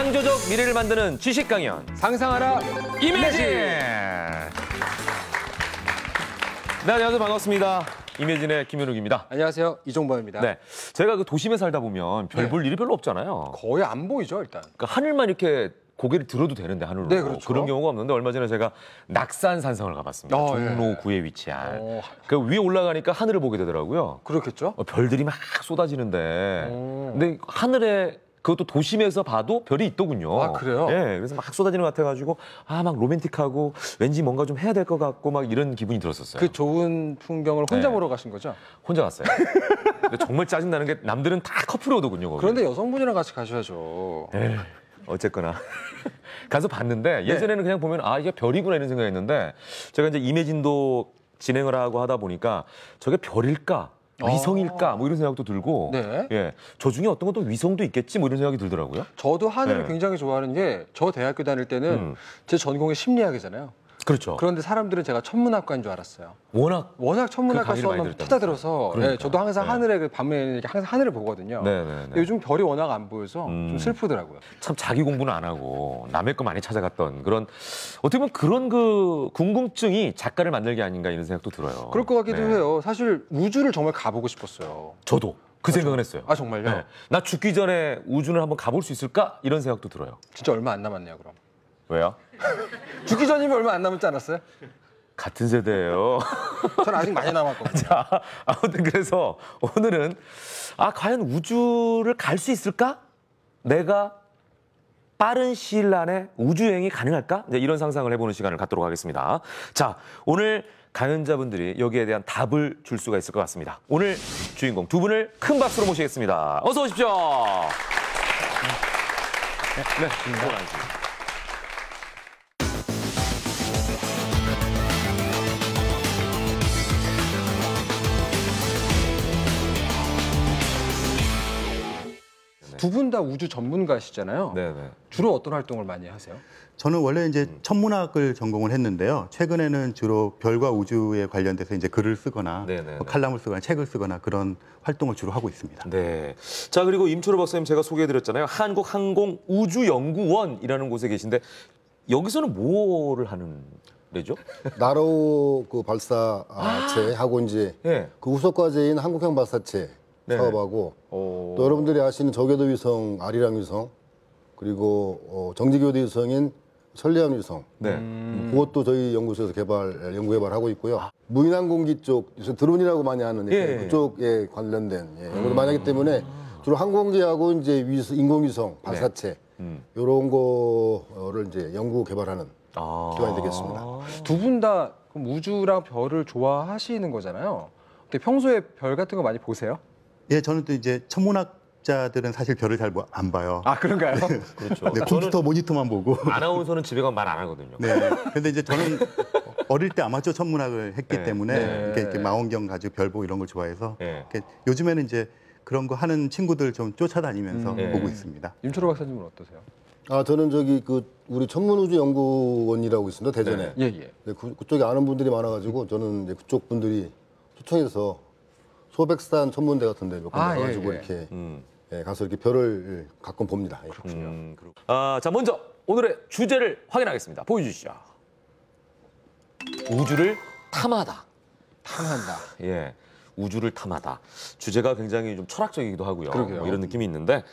창조적 미래를 만드는 지식 강연 상상하라 이매진. 네, 안녕하세요. 반갑습니다. 이매진의 김현욱입니다. 안녕하세요. 이종범입니다. 네, 제가 그 도심에 살다 보면 별 볼 일이 별로 없잖아요. 거의 안 보이죠, 일단. 그러니까 하늘만 이렇게 고개를 들어도 되는데 하늘로. 네, 그렇죠. 그런 경우가 없는데 얼마 전에 제가 낙산 산성을 가봤습니다. 종로구에 위치한. 그 위에 올라가니까 하늘을 보게 되더라고요. 그렇겠죠? 별들이 막 쏟아지는데. 근데 하늘에 그것도 도심에서 봐도 별이 있더군요. 아, 그래요? 예, 그래서 막 쏟아지는 것 같아가지고 막 로맨틱하고 왠지 뭔가 좀 해야 될 것 같고 막 이런 기분이 들었었어요. 그 좋은 풍경을 혼자 네. 보러 가신 거죠? 혼자 갔어요. 근데 정말 짜증나는 게 남들은 다 커플이 오더군요. 거기. 그런데 여성분이랑 같이 가셔야죠. 에이, 어쨌거나 가서 봤는데 예전에는 그냥 보면 이게 별이구나 이런 생각했는데 제가 이제 이매진도 진행을 하고 하다 보니까 저게 별일까? 위성일까? 뭐 이런 생각도 들고 네. 예, 저 중에 어떤 것도 위성도 있겠지 뭐 이런 생각이 들더라고요. 저도 하늘을 네. 굉장히 좋아하는 게 저 대학교 다닐 때는 제 전공이 심리학이잖아요. 그렇죠. 그런데 사람들은 제가 천문학과인 줄 알았어요. 워낙 천문학과 강의를 많이 수업만 들었다면서요. 푸다 들어서 그러니까. 저도 항상 네. 하늘에 밤에 항상 하늘을 보거든요. 네네네. 근데 요즘 별이 워낙 안 보여서 좀 슬프더라고요. 참 자기 공부는 안 하고 남의 거 많이 찾아갔던 그런 어떻게 보면 그런 그 궁금증이 작가를 만들게 아닌가 이런 생각도 들어요. 그럴 것 같기도 네. 해요. 사실 우주를 정말 가보고 싶었어요. 저도 그 생각은 했어요. 아, 정말요? 네. 나 죽기 전에 우주를 한번 가볼 수 있을까? 이런 생각도 들어요. 진짜 얼마 안 남았네요, 그럼. 왜요? 죽기 전이면 얼마 안 남았지 않았어요? 같은 세대예요. 저는 아직 많이 남았거든요. 자, 아무튼 그래서 오늘은 과연 우주를 갈 수 있을까? 내가 빠른 시일 안에 우주여행이 가능할까? 이제 이런 상상을 해보는 시간을 갖도록 하겠습니다. 자, 오늘 강연자분들이 여기에 대한 답을 줄 수가 있을 것 같습니다. 오늘 주인공 두 분을 큰 박수로 모시겠습니다. 어서 오십시오. 네, 두 분 다 우주 전문가시잖아요. 네네. 주로 어떤 활동을 많이 하세요? 저는 원래 이제 천문학을 전공을 했는데요. 최근에는 주로 별과 우주에 관련돼서 이제 글을 쓰거나 네네네. 뭐 칼럼을 쓰거나 책을 쓰거나 그런 활동을 주로 하고 있습니다. 네. 자, 그리고 임초로 박사님 제가 소개해드렸잖아요. 한국항공우주연구원이라는 곳에 계신데 여기서는 뭐를 하는 데죠? 나로 그 발사체 하고 이제 예. 그 후속 과제인 한국형 발사체 네. 사업하고 또 여러분들이 아시는 저궤도 위성 아리랑 위성 그리고 정지궤도 위성인 천리안 위성 네. 그것도 저희 연구소에서 연구 개발하고 있고요. 무인항공기 쪽 요새 드론이라고 많이 하는 그쪽에 관련된 연구를 많이 하기 때문에 주로 항공기하고 이제 인공위성 발사체 이런 거를 이제 연구 개발하는 기관이 되겠습니다. 두 분 다 우주랑 별을 좋아하시는 거잖아요. 근데 평소에 별 같은 거 많이 보세요? 예, 저는 또 이제 천문학자들은 사실 별을 잘 안 봐요. 아, 그런가요? 그렇죠. 네, 컴퓨터 모니터만 보고. 아나운서는 집에 가면 말 안 하거든요. 네. 근데 이제 저는 어릴 때 아마추어 천문학을 했기 네. 때문에 이렇게 망원경 가지고 별 보고 이런 걸 좋아해서 네. 이렇게 요즘에는 이제 그런 거 하는 친구들 좀 쫓아다니면서 보고 있습니다. 임초로 박사님은 어떠세요? 저는 저기 우리 천문우주연구원이라고 있습니다 대전에. 예, 예. 네, 그쪽에 아는 분들이 많아가지고 저는 이제 그쪽 분들이 초청해서 소백산 천문대 같은데 몇 번 가가지고 이렇게 가서 이렇게 별을 가끔 봅니다. 그렇군요. 자, 먼저 오늘의 주제를 확인하겠습니다. 보여주시죠. 우주를 탐하다. 탐한다. 예, 우주를 탐하다. 주제가 굉장히 좀 철학적이기도 하고요. 그러게요. 뭐 이런 느낌이 있는데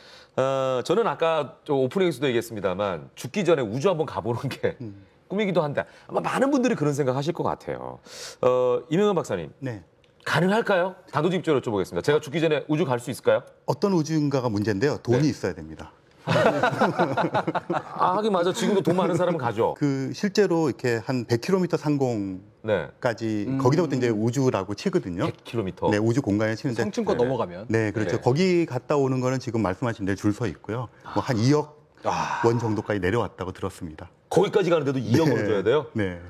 저는 아까 좀 오프닝에서도 얘기했습니다만 죽기 전에 우주 한번 가보는 게 꿈이기도 한데 아마 많은 분들이 그런 생각하실 것 같아요. 이명환 박사님. 네. 가능할까요? 단도직입적으로 여쭤보겠습니다. 제가 죽기 전에 우주 갈 수 있을까요? 어떤 우주인가가 문제인데요. 돈이 네. 있어야 됩니다. 하긴 맞아. 지금도 돈 많은 사람은 가죠. 그 실제로 이렇게 한 100km 상공까지 네. 거기서부터 이제 우주라고 치거든요. 100km. 네, 우주 공간에 치는데 성층권 네. 넘어가면. 네, 그렇죠. 네. 거기 갔다 오는 거는 지금 말씀하신 대로 줄 서 있고요. 뭐 한 2억 원 정도까지 내려왔다고 들었습니다. 거기까지 가는데도 2억을 줘야 돼요? 네.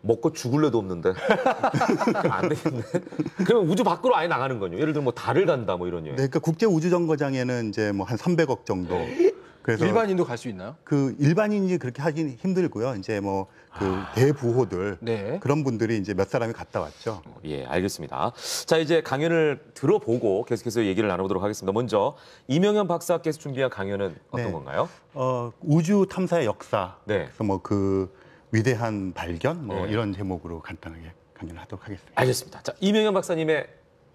먹고 죽을 애도 없는데. 안 되겠네. 그럼 우주 밖으로 아예 나가는 거죠. 예를 들면 뭐 달을 간다 뭐 이런 여행. 네, 그러니까 국제 우주 정거장에는 이제 뭐 한 300억 정도 그래서 일반인도 갈 수 있나요? 그 일반인이 그렇게 하긴 힘들고요. 이제 뭐 그 대부호들 네. 그런 분들이 이제 몇 사람이 갔다 왔죠. 예, 알겠습니다. 자, 이제 강연을 들어보고 계속해서 얘기를 나눠보도록 하겠습니다. 먼저 이명현 박사께서 준비한 강연은 어떤 네. 건가요? 우주 탐사의 역사. 네. 그래서 뭐 그 위대한 발견 뭐 네. 이런 제목으로 간단하게 강연을 하도록 하겠습니다. 알겠습니다. 자, 이명현 박사님의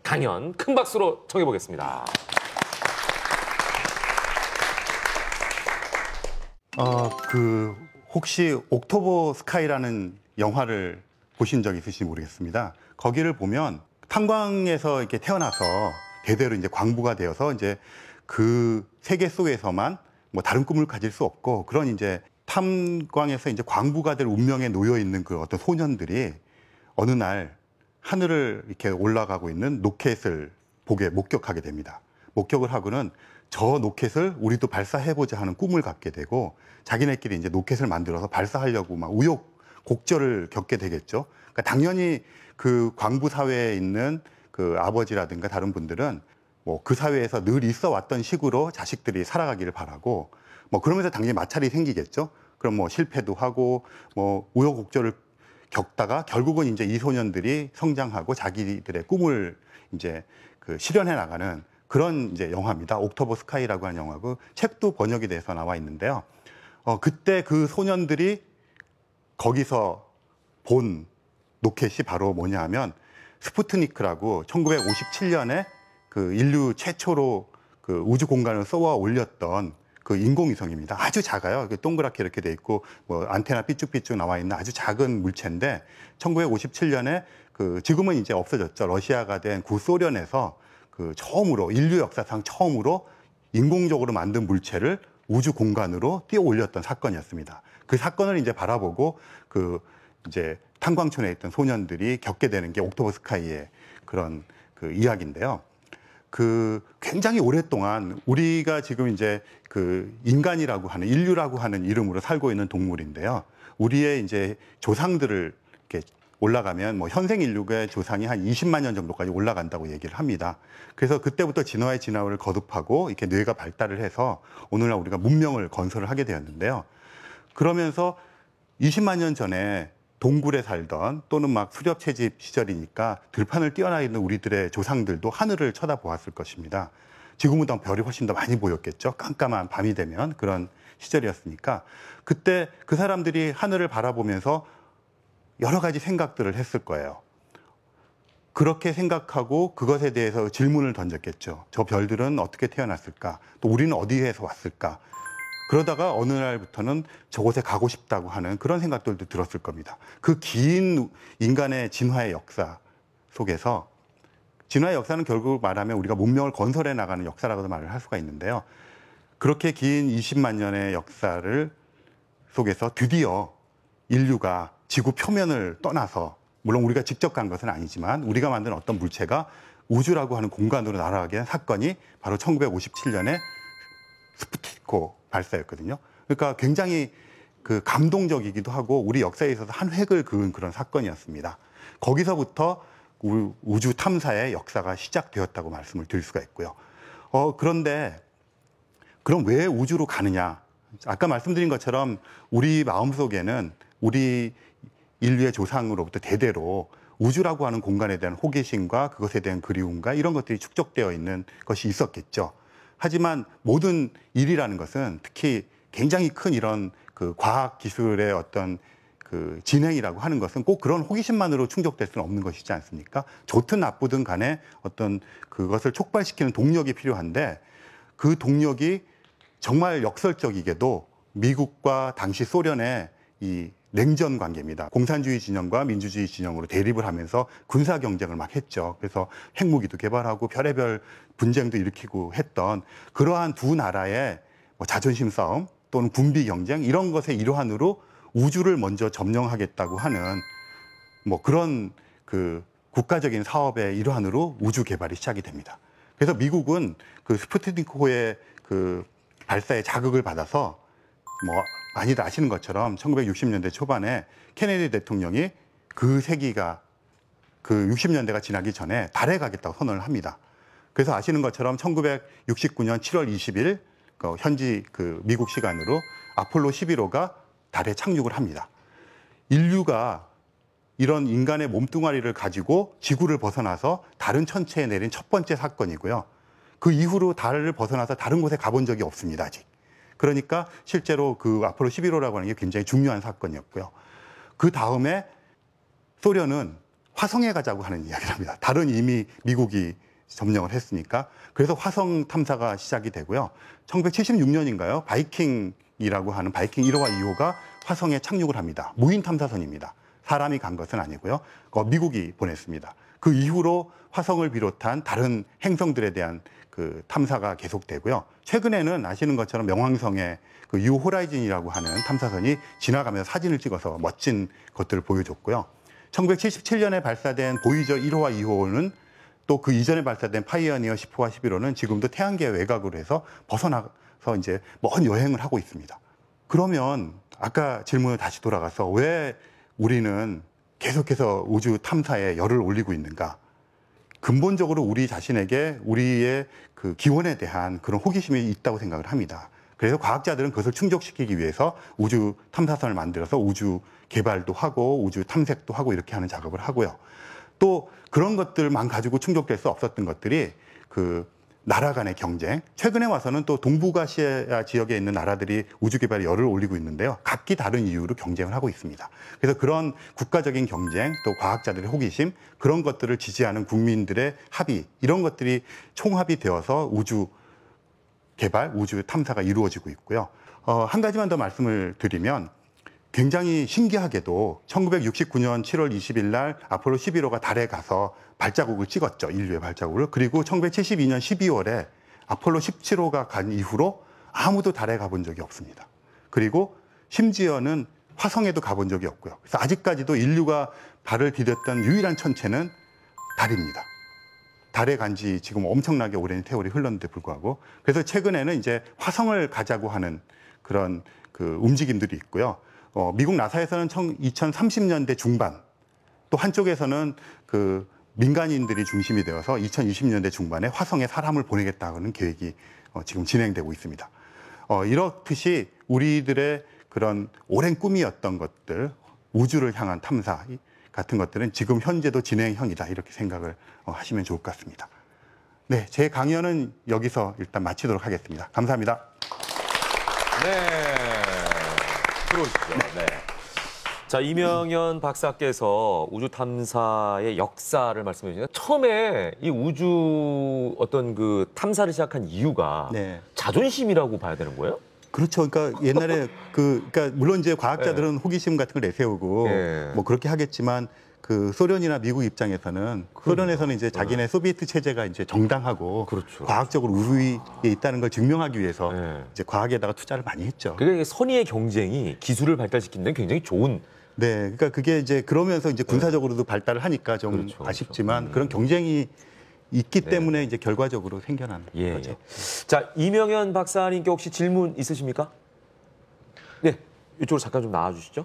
강연 큰 박수로 청해 보겠습니다. 그 혹시 옥토버 스카이라는 영화를 보신 적 있으신지 모르겠습니다. 거기를 보면 탄광에서 이렇게 태어나서 대대로 이제 광부가 되어서 이제 그 세계 속에서만 뭐 다른 꿈을 가질 수 없고 그런 이제 탄광에서 이제 광부가 될 운명에 놓여 있는 그 어떤 소년들이 어느 날 하늘을 이렇게 올라가고 있는 로켓을 목격하게 됩니다. 목격을 하고는 저 로켓을 우리도 발사해보자 하는 꿈을 갖게 되고 자기네끼리 이제 로켓을 만들어서 발사하려고 막 우여곡절을 겪게 되겠죠. 그러니까 당연히 그 광부 사회에 있는 그 아버지라든가 다른 분들은 뭐 그 사회에서 늘 있어 왔던 식으로 자식들이 살아가기를 바라고 뭐 그러면서 당연히 마찰이 생기겠죠. 그럼 뭐 실패도 하고 뭐 우여곡절을 겪다가 결국은 이제 이 소년들이 성장하고 자기들의 꿈을 이제 그 실현해 나가는 그런 이제 영화입니다. 옥토버 스카이라고 하는 영화고 책도 번역이 돼서 나와 있는데요. 그때 그 소년들이 거기서 본 로켓이 바로 뭐냐 하면 스푸트니크라고 1957년에 그 인류 최초로 그 우주 공간을 쏘아 올렸던 그 인공위성입니다. 아주 작아요. 동그랗게 이렇게 돼 있고 뭐 안테나 삐쭉삐쭉 나와 있는 아주 작은 물체인데 1957년에 그 지금은 이제 없어졌죠. 러시아가 된 구소련에서 그 처음으로 인류 역사상 처음으로 인공적으로 만든 물체를 우주 공간으로 띄워 올렸던 사건이었습니다. 그 사건을 이제 바라보고 그 이제 탄광촌에 있던 소년들이 겪게 되는 게 옥토버 스카이의 그런 그 이야기인데요. 그 굉장히 오랫동안 우리가 지금 이제 그 인간이라고 하는 인류라고 하는 이름으로 살고 있는 동물인데요. 우리의 이제 조상들을 이렇게 올라가면 뭐 현생 인류의 조상이 한 20만 년 정도까지 올라간다고 얘기를 합니다. 그래서 그때부터 진화의 진화를 거듭하고 이렇게 뇌가 발달을 해서 오늘날 우리가 문명을 건설을 하게 되었는데요. 그러면서 20만 년 전에 동굴에 살던 또는 막 수렵 채집 시절이니까 들판을 뛰어나 있는 우리들의 조상들도 하늘을 쳐다보았을 것입니다. 지금보다 별이 훨씬 더 많이 보였겠죠. 깜깜한 밤이 되면 그런 시절이었으니까 그때 그 사람들이 하늘을 바라보면서 여러 가지 생각들을 했을 거예요. 그렇게 생각하고 그것에 대해서 질문을 던졌겠죠. 저 별들은 어떻게 태어났을까? 또 우리는 어디에서 왔을까? 그러다가 어느 날부터는 저곳에 가고 싶다고 하는 그런 생각들도 들었을 겁니다. 그 긴 인간의 진화의 역사 속에서 진화의 역사는 결국 말하면 우리가 문명을 건설해 나가는 역사라고도 말을 할 수가 있는데요. 그렇게 긴 20만 년의 역사를 속에서 드디어 인류가 지구 표면을 떠나서 물론 우리가 직접 간 것은 아니지만 우리가 만든 어떤 물체가 우주라고 하는 공간으로 날아가게 한 사건이 바로 1957년에 스푸트니크 발사였거든요. 그러니까 굉장히 그 감동적이기도 하고 우리 역사에 있어서 한 획을 그은 그런 사건이었습니다. 거기서부터 우주 탐사의 역사가 시작되었다고 말씀을 드릴 수가 있고요. 그런데 그럼 왜 우주로 가느냐? 아까 말씀드린 것처럼 우리 마음속에는 우리 인류의 조상으로부터 대대로 우주라고 하는 공간에 대한 호기심과 그것에 대한 그리움과 이런 것들이 축적되어 있는 것이 있었겠죠. 하지만 모든 일이라는 것은 특히 굉장히 큰 이런 그 과학 기술의 어떤 그 진행이라고 하는 것은 꼭 그런 호기심만으로 충족될 수는 없는 것이지 않습니까? 좋든 나쁘든 간에 어떤 그것을 촉발시키는 동력이 필요한데 그 동력이 정말 역설적이게도 미국과 당시 소련의 이 냉전 관계입니다. 공산주의 진영과 민주주의 진영으로 대립을 하면서 군사 경쟁을 막 했죠. 그래서 핵무기도 개발하고 별의별 분쟁도 일으키고 했던 그러한 두 나라의 뭐 자존심 싸움 또는 군비 경쟁 이런 것의 일환으로 우주를 먼저 점령하겠다고 하는 뭐 그런 그 국가적인 사업의 일환으로 우주 개발이 시작이 됩니다. 그래서 미국은 그 스푸트니크호의 그 발사에 자극을 받아서 뭐 많이들 아시는 것처럼 1960년대 초반에 케네디 대통령이 그 세기가 그 60년대가 지나기 전에 달에 가겠다고 선언을 합니다. 그래서 아시는 것처럼 1969년 7월 20일 현지 그 미국 시간으로 아폴로 11호가 달에 착륙을 합니다. 인류가 이런 인간의 몸뚱아리를 가지고 지구를 벗어나서 다른 천체에 내린 첫 번째 사건이고요. 그 이후로 달을 벗어나서 다른 곳에 가본 적이 없습니다, 아직. 그러니까 실제로 그 아폴로 11호라고 하는 게 굉장히 중요한 사건이었고요. 그 다음에 소련은 화성에 가자고 하는 이야기를 합니다. 달은 이미 미국이 점령을 했으니까. 그래서 화성 탐사가 시작이 되고요. 1976년인가요? 바이킹이라고 하는 바이킹 1호와 2호가 화성에 착륙을 합니다. 무인 탐사선입니다. 사람이 간 것은 아니고요. 미국이 보냈습니다. 그 이후로 화성을 비롯한 다른 행성들에 대한 그 탐사가 계속되고요. 최근에는 아시는 것처럼 명왕성에 그 뉴 호라이즌이라고 하는 탐사선이 지나가면서 사진을 찍어서 멋진 것들을 보여줬고요. 1977년에 발사된 보이저 1호와 2호는 또 그 이전에 발사된 파이어니어 10호와 11호는 지금도 태양계 외곽으로 해서 벗어나서 이제 먼 여행을 하고 있습니다. 그러면 아까 질문을 다시 돌아가서 왜 우리는 계속해서 우주 탐사에 열을 올리고 있는가? 근본적으로 우리 자신에게 우리의 그 기원에 대한 그런 호기심이 있다고 생각을 합니다. 그래서 과학자들은 그것을 충족시키기 위해서 우주 탐사선을 만들어서 우주 개발도 하고 우주 탐색도 하고 이렇게 하는 작업을 하고요. 또 그런 것들만 가지고 충족될 수 없었던 것들이 그 나라 간의 경쟁. 최근에 와서는 또 동북아시아 지역에 있는 나라들이 우주 개발에 열을 올리고 있는데요. 각기 다른 이유로 경쟁을 하고 있습니다. 그래서 그런 국가적인 경쟁, 또 과학자들의 호기심, 그런 것들을 지지하는 국민들의 합의, 이런 것들이 총합이 되어서 우주 개발, 우주 탐사가 이루어지고 있고요. 한 가지만 더 말씀을 드리면 굉장히 신기하게도 1969년 7월 20일 날 아폴로 11호가 달에 가서 발자국을 찍었죠. 인류의 발자국을. 그리고 1972년 12월에 아폴로 17호가 간 이후로 아무도 달에 가본 적이 없습니다. 그리고 심지어는 화성에도 가본 적이 없고요. 그래서 아직까지도 인류가 발을 디뎠던 유일한 천체는 달입니다. 달에 간 지 지금 엄청나게 오랜 세월이 흘렀는데 불구하고. 그래서 최근에는 이제 화성을 가자고 하는 그런 그 움직임들이 있고요. 미국 나사에서는 2030년대 중반, 또 한쪽에서는 그 민간인들이 중심이 되어서 2020년대 중반에 화성에 사람을 보내겠다는 계획이 지금 진행되고 있습니다. 이렇듯이 우리들의 그런 오랜 꿈이었던 것들, 우주를 향한 탐사 같은 것들은 지금 현재도 진행형이다, 이렇게 생각을 하시면 좋을 것 같습니다. 네, 제 강연은 여기서 일단 마치도록 하겠습니다. 감사합니다. 네. 들어오시죠. 네. 자, 이명현 박사께서 우주 탐사의 역사를 말씀해 주시는데 처음에 이 우주 어떤 그 탐사를 시작한 이유가 네. 자존심이라고 봐야 되는 거예요? 그렇죠. 그러니까 옛날에 그러니까 물론 이제 과학자들은 호기심 같은 걸 내세우고 뭐 그렇게 하겠지만 그 소련이나 미국 입장에서는 소련에서는 이제 자기네 소비에트 체제가 이제 정당하고 그렇죠. 과학적으로 우위에 있다는 걸 증명하기 위해서 이제 과학에다가 투자를 많이 했죠. 그게 선의의 경쟁이 기술을 발달시키는 데 굉장히 좋은. 네, 그러니까 그게 이제 그러면서 이제 군사적으로도 발달을 하니까 좀 그렇죠, 아쉽지만 그런 경쟁이 있기 때문에 이제 결과적으로 생겨난 거죠. 예. 자, 이명현 박사님께 혹시 질문 있으십니까? 네, 이쪽으로 잠깐 좀 나와주시죠.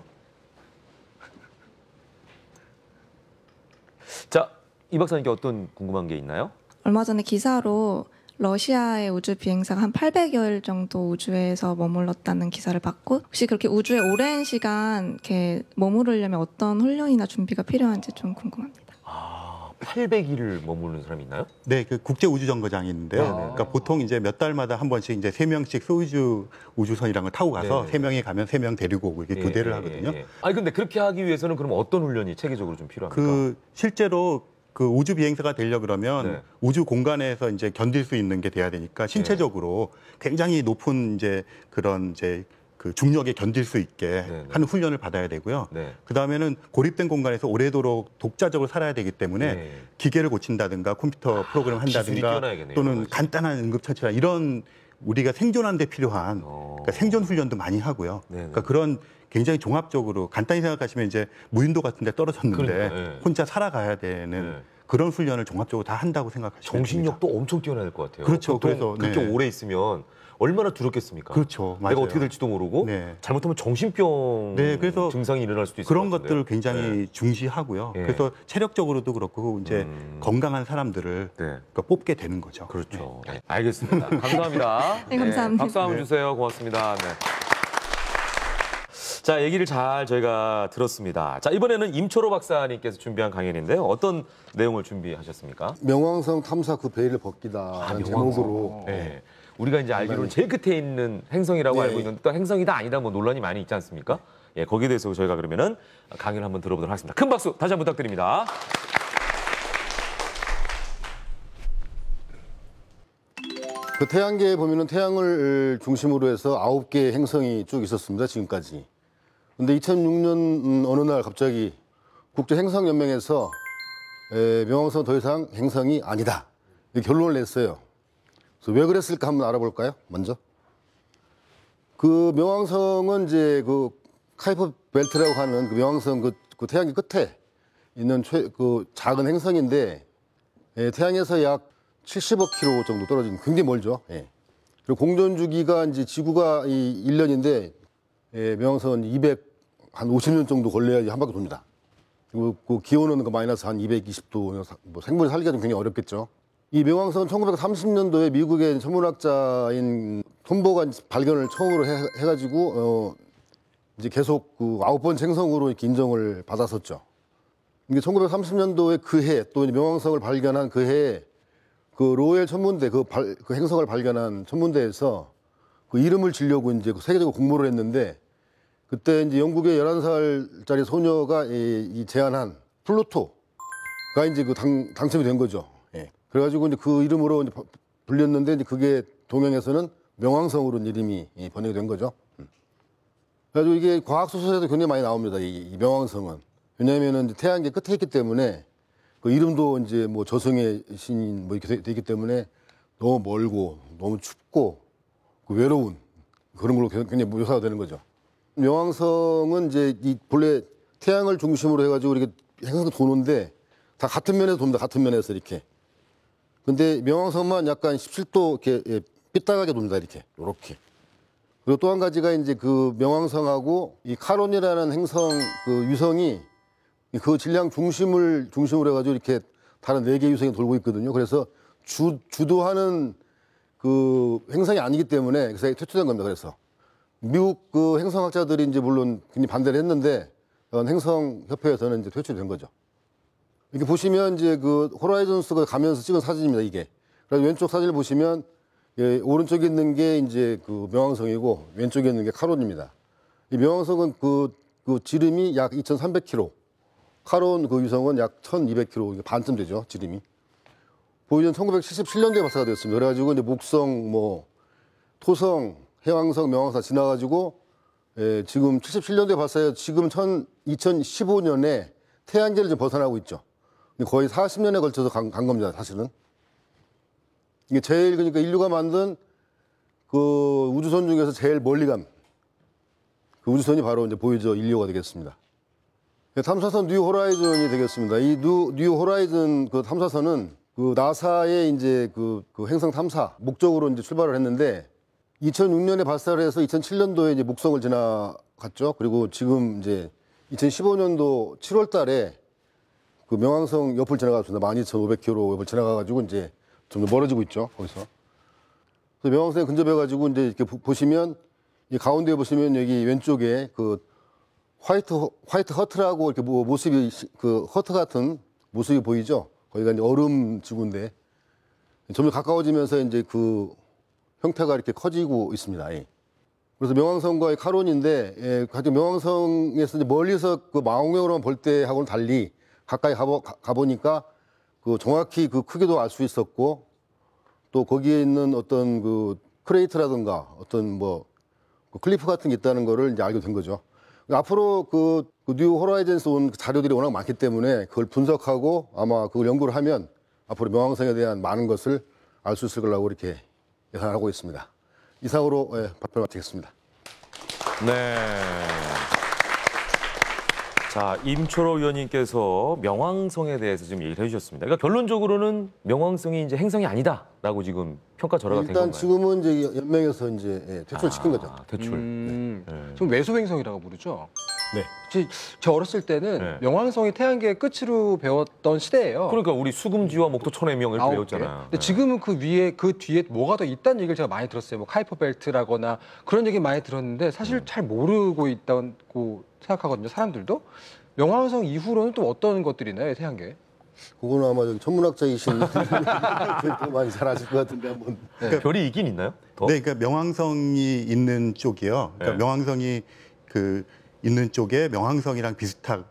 자, 이 박사님께 어떤 궁금한 게 있나요? 얼마 전에 기사로 러시아의 우주 비행사가 한 800여일 정도 우주에서 머물렀다는 기사를 봤고, 혹시 그렇게 우주에 오랜 시간 이렇게 머무르려면 어떤 훈련이나 준비가 필요한지 좀 궁금합니다. 800일을 머무르는 사람이 있나요? 네, 그 국제 우주 정거장이 있는데요. 그러니까 보통 이제 몇 달마다 한 번씩 이제 3명씩 소유주 우주선이라는 걸 타고 가서 3명이 가면 3명 데리고 오고 이렇게 교대를 하거든요. 아니 근데 그렇게 하기 위해서는 그럼 어떤 훈련이 체계적으로 좀 필요합니까? 그 실제로 그 우주 비행사가 되려 그러면 우주 공간에서 이제 견딜 수 있는 게 돼야 되니까 신체적으로 굉장히 높은 이제 그런 이제 그 중력에 견딜 수 있게 하는 훈련을 받아야 되고요. 그 다음에는 고립된 공간에서 오래도록 독자적으로 살아야 되기 때문에 기계를 고친다든가 컴퓨터 프로그램을 한다든가 또는 간단한 응급처치나 이런 우리가 생존하는 데 필요한 그러니까 생존 훈련도 많이 하고요. 그러니까 그런 굉장히 종합적으로 간단히 생각하시면 이제 무인도 같은 데 떨어졌는데 혼자 살아가야 되는 그런 훈련을 종합적으로 다 한다고 생각하시면 정신력도 엄청 뛰어나야 될 것 같아요. 그렇죠. 보통 그래서, 그렇게 네. 오래 있으면 얼마나 두렵겠습니까? 그렇죠. 내가 맞아요. 어떻게 될지도 모르고 네. 잘못하면 정신병 네, 그래서 증상이 일어날 수도 있을 그런 것 같은데요. 것들을 굉장히 중시하고요. 네. 그래서 체력적으로도 그렇고 이제 건강한 사람들을 네. 그러니까 뽑게 되는 거죠. 그렇죠. 네. 알겠습니다. 감사합니다. 네, 감사합니다. 박수 한번 주세요. 고맙습니다. 네. 자, 얘기를 잘 저희가 들었습니다. 자, 이번에는 임초로 박사님께서 준비한 강연인데요. 어떤 내용을 준비하셨습니까? 명왕성 탐사 그 베일을 벗기다 라는 제목으로 네. 우리가 이제 알기로는 제일 끝에 있는 행성이라고 네. 알고 있는데 또 행성이다 아니다 뭐 논란이 많이 있지 않습니까? 예, 거기에 대해서 저희가 그러면은 강연을 한번 들어보도록 하겠습니다. 큰 박수 다시 한번 부탁드립니다. 그 태양계에 보면은 태양을 중심으로 해서 9개의 행성이 쭉 있었습니다. 지금까지. 근데 2006년 어느 날 갑자기 국제행성연맹에서 명왕성 더 이상 행성이 아니다. 이렇게 결론을 냈어요. 그래서 왜 그랬을까 한번 알아볼까요? 먼저. 그 명왕성은 이제 그 카이퍼 벨트라고 하는 그 명왕성 그 태양계 끝에 있는 그 작은 행성인데 태양에서 약 70억 킬로 정도 떨어진 굉장히 멀죠. 예. 그리고 공전 주기가 이제 지구가 1년인데 명왕성은 250년 정도 걸려야 한 바퀴 돕니다. 그리고 그 기온은 그 마이너스 한 220도, 뭐 생물이 살기가 좀 굉장히 어렵겠죠. 이 명왕성은 1930년도에 미국의 천문학자인 톰보가 발견을 처음으로 해가지고 이제 계속 그 9번째 행성으로 이렇게 인정을 받았었죠. 이게 1930년도에 그 해, 또 명왕성을 발견한 그 해에 그 로엘 천문대, 그 행성을 발견한 천문대에서 그 이름을 지려고 이제 세계적으로 공모를 했는데 그때 이제 영국의 11살짜리 소녀가 이 제안한 플루토가 이제 그 당첨이 된 거죠. 예. 그래가지고 이제 그 이름으로 이제 불렸는데 이제 그게 동양에서는 명왕성으로 이름이 번역이 된 거죠. 그래가지고 이게 과학 소설에도 굉장히 많이 나옵니다. 이 명왕성은. 왜냐하면은 태양계 끝에 있기 때문에 그 이름도 이제 뭐 저승의 신인 뭐 이렇게 되기 때문에 너무 멀고 너무 춥고 그 외로운 그런 걸로 굉장히 묘사가 되는 거죠. 명왕성은 이제 이 본래 태양을 중심으로 해가지고 이렇게 행성도 도는데 다 같은 면에서 돕니다. 같은 면에서 이렇게. 근데 명왕성만 약간 17도 이렇게 삐딱하게 돕니다. 이렇게. 그리고 또 한 가지가 이제 그 명왕성하고 이 카론이라는 행성 그 유성이 그 질량 중심으로 해가지고 이렇게 다른 4개 유성이 돌고 있거든요. 그래서 주도하는 그 행성이 아니기 때문에 그래서 퇴출된 겁니다. 그래서 미국 그 행성학자들이 이제 물론 굉장히 반대를 했는데 행성협회에서는 이제 퇴출이 된 거죠. 이렇게 보시면 이제 그 호라이즌스가 가면서 찍은 사진입니다. 이게. 그래서 왼쪽 사진을 보시면 오른쪽에 있는 게 이제 그 명왕성이고 왼쪽에 있는 게 카론입니다. 이 명왕성은 그 지름이 약 2,300km. 카론 그 유성은 약 1,200km, 반쯤 되죠, 지름이. 보이는 1977년도에 발사가 됐습니다. 그래가지고 이제 목성, 뭐 토성, 해왕성, 명왕성 지나가지고 지금 77년도에 발사해서 지금 2015년에 태양계를 좀 벗어나고 있죠. 거의 40년에 걸쳐서 간 겁니다, 사실은. 이게 제일 그러니까 인류가 만든 그 우주선 중에서 제일 멀리 간 그 우주선이 바로 이제 보이저 1호가 되겠습니다. 탐사선 뉴 호라이즌이 되겠습니다. 이 뉴 호라이즌 그 탐사선은 그 나사의 이제 그 행성 탐사 목적으로 이제 출발을 했는데 2006년에 발사를 해서 2007년도에 이제 목성을 지나갔죠. 그리고 지금 이제 2015년도 7월 달에 그 명왕성 옆을 지나갔습니다. 12,500km 옆을 지나가가지고 이제 좀 멀어지고 있죠. 거기서. 그래서 명왕성에 근접해가지고 이제 이렇게 보시면 이 가운데 보시면 여기 왼쪽에 그 화이트 허트라고 이렇게 모습이 그 허트 같은 모습이 보이죠. 거기가 이제 얼음 지구인데 점점 가까워지면서 이제 그 형태가 이렇게 커지고 있습니다. 예. 그래서 명왕성과의 카론인데, 하여튼 명왕성에서 이제 멀리서 그 망원경으로만 볼 때하고는 달리 가까이 가보니까 그 정확히 그 크기도 알 수 있었고 또 거기에 있는 어떤 그 크레이트라든가 어떤 뭐 클리프 같은 게 있다는 거를 이제 알게 된 거죠. 앞으로 그 뉴 호라이즌스 온 자료들이 워낙 많기 때문에 그걸 분석하고 아마 그걸 연구를 하면 앞으로 명왕성에 대한 많은 것을 알 수 있을 거라고 이렇게 예상하고 있습니다. 이상으로 발표를 마치겠습니다. 네. 자, 임초로 위원님께서 명왕성에 대해서 지금 얘기를 해주셨습니다. 그러니까 결론적으로는 명왕성이 이제 행성이 아니다라고 지금 평가절하가 된 건가요? 일단 지금은 이제 연맹에서 이제 퇴출시킨 거죠. 대출. 좀 외소행성이라고 부르죠. 네. 저 어렸을 때는 네. 명왕성이 태양계의 끝으로 배웠던 시대예요. 그러니까 우리 수금지와 목토 천해명 이렇게 9개. 배웠잖아요. 근데 지금은 그 위에 그 뒤에 뭐가 더 있다는 얘기를 제가 많이 들었어요. 뭐 카이퍼 벨트라거나 그런 얘기 많이 들었는데 사실 잘 모르고 있다고 생각하거든요. 사람들도. 명왕성 이후로는 또 어떤 것들이 있나요, 태양계? 그거는 아마 저기 천문학자이신 더 많이 잘 아실 것 같은데 한번. 별이 있긴 있나요? 더? 네, 그러니까 명왕성이 있는 쪽이요. 그러니까 네. 명왕성이 그 있는 쪽에 명왕성이랑 비슷한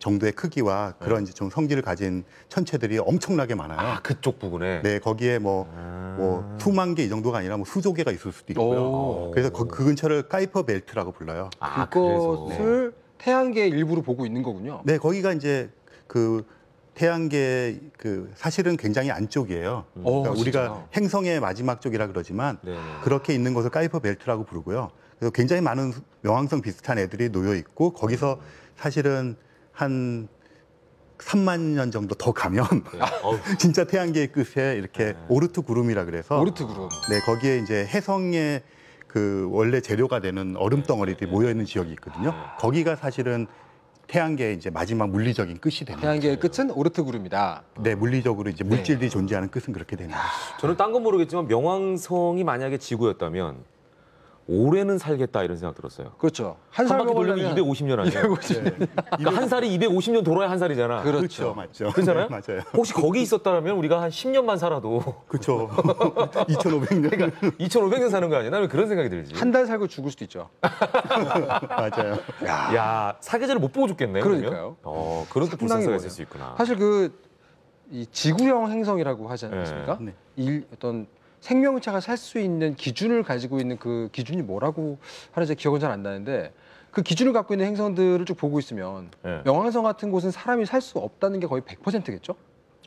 정도의 크기와 그런 이제 좀 성질을 가진 천체들이 엄청나게 많아요. 아, 그쪽 부분에. 네, 거기에 뭐 수만 개 이 정도가 아니라 뭐 수조 개가 있을 수도 있고요. 오. 그래서 그 근처를 카이퍼 벨트라고 불러요. 아, 그래서. 그것을 태양계의 일부로 보고 있는 거군요. 네, 거기가 이제 그 태양계 그 사실은 굉장히 안쪽이에요. 그러니까 오, 우리가 진짜요? 행성의 마지막 쪽이라 그러지만 네네. 그렇게 있는 곳을 카이퍼 벨트라고 부르고요. 그래서 굉장히 많은 명왕성 비슷한 애들이 놓여 있고 거기서 사실은 한 3만 년 정도 더 가면 어우. 진짜 태양계의 끝에 이렇게 오르트 구름이라 그래서 오르트 구름. 네, 거기에 이제 해성의 그 원래 재료가 되는 얼음 덩어리들이 모여 있는 지역이 있거든요. 거기가 사실은 태양계의 이제 마지막 물리적인 끝이 되는 태양계의 거죠. 끝은 오르트 구름이다. 네, 물리적으로 이제 물질들이 존재하는 끝은 그렇게 되는 거죠. 저는 딴 건 모르겠지만 명왕성이 만약에 지구였다면 올해는 살겠다 이런 생각 들었어요. 그렇죠. 한 한살 바퀴 돌려면 250년 아니에요? 그러니까 한 살이 250년 돌아야 한 살이잖아. 그렇죠. 맞죠. 그렇잖아요? 네, 맞아요. 혹시 거기 있었다면 우리가 한 10년만 살아도 그렇죠. 2,500년. 2,500년 사는 거 아니야? 나는 그런 생각이 들지. 한 달 살고 죽을 수도 있죠. 맞아요. 야, 사계절을 못 보고 죽겠네. 그러면? 그러니까요. 그런 또 불상사가 상당히 있을 수 있구나. 사실 이 지구형 행성이라고 하지 않습니까? 네. 어떤 생명체가 살 수 있는 기준을 가지고 있는 그 기준이 뭐라고 하는지 기억은 잘 안 나는데 그 기준을 갖고 있는 행성들을 쭉 보고 있으면 네. 명왕성 같은 곳은 사람이 살 수 없다는 게 거의 100%겠죠?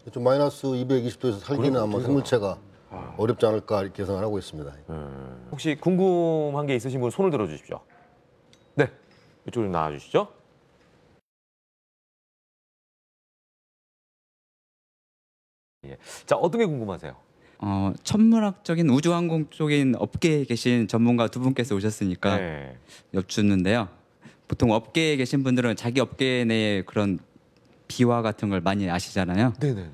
좀 마이너스 220도에서 살기는 아마 생물체가 어렵지 않을까 이렇게 예상을 하고 있습니다. 혹시 궁금한 게 있으신 분 손을 들어 주십시오. 네, 이쪽으로 나와 주시죠. 예. 자, 어떤 게 궁금하세요? 천문학적인 우주항공 쪽인 업계에 계신 전문가 두 분께서 오셨으니까 네. 여쭙는데요. 보통 업계에 계신 분들은 자기 업계 내에 그런 비화 같은 걸 많이 아시잖아요. 네네네.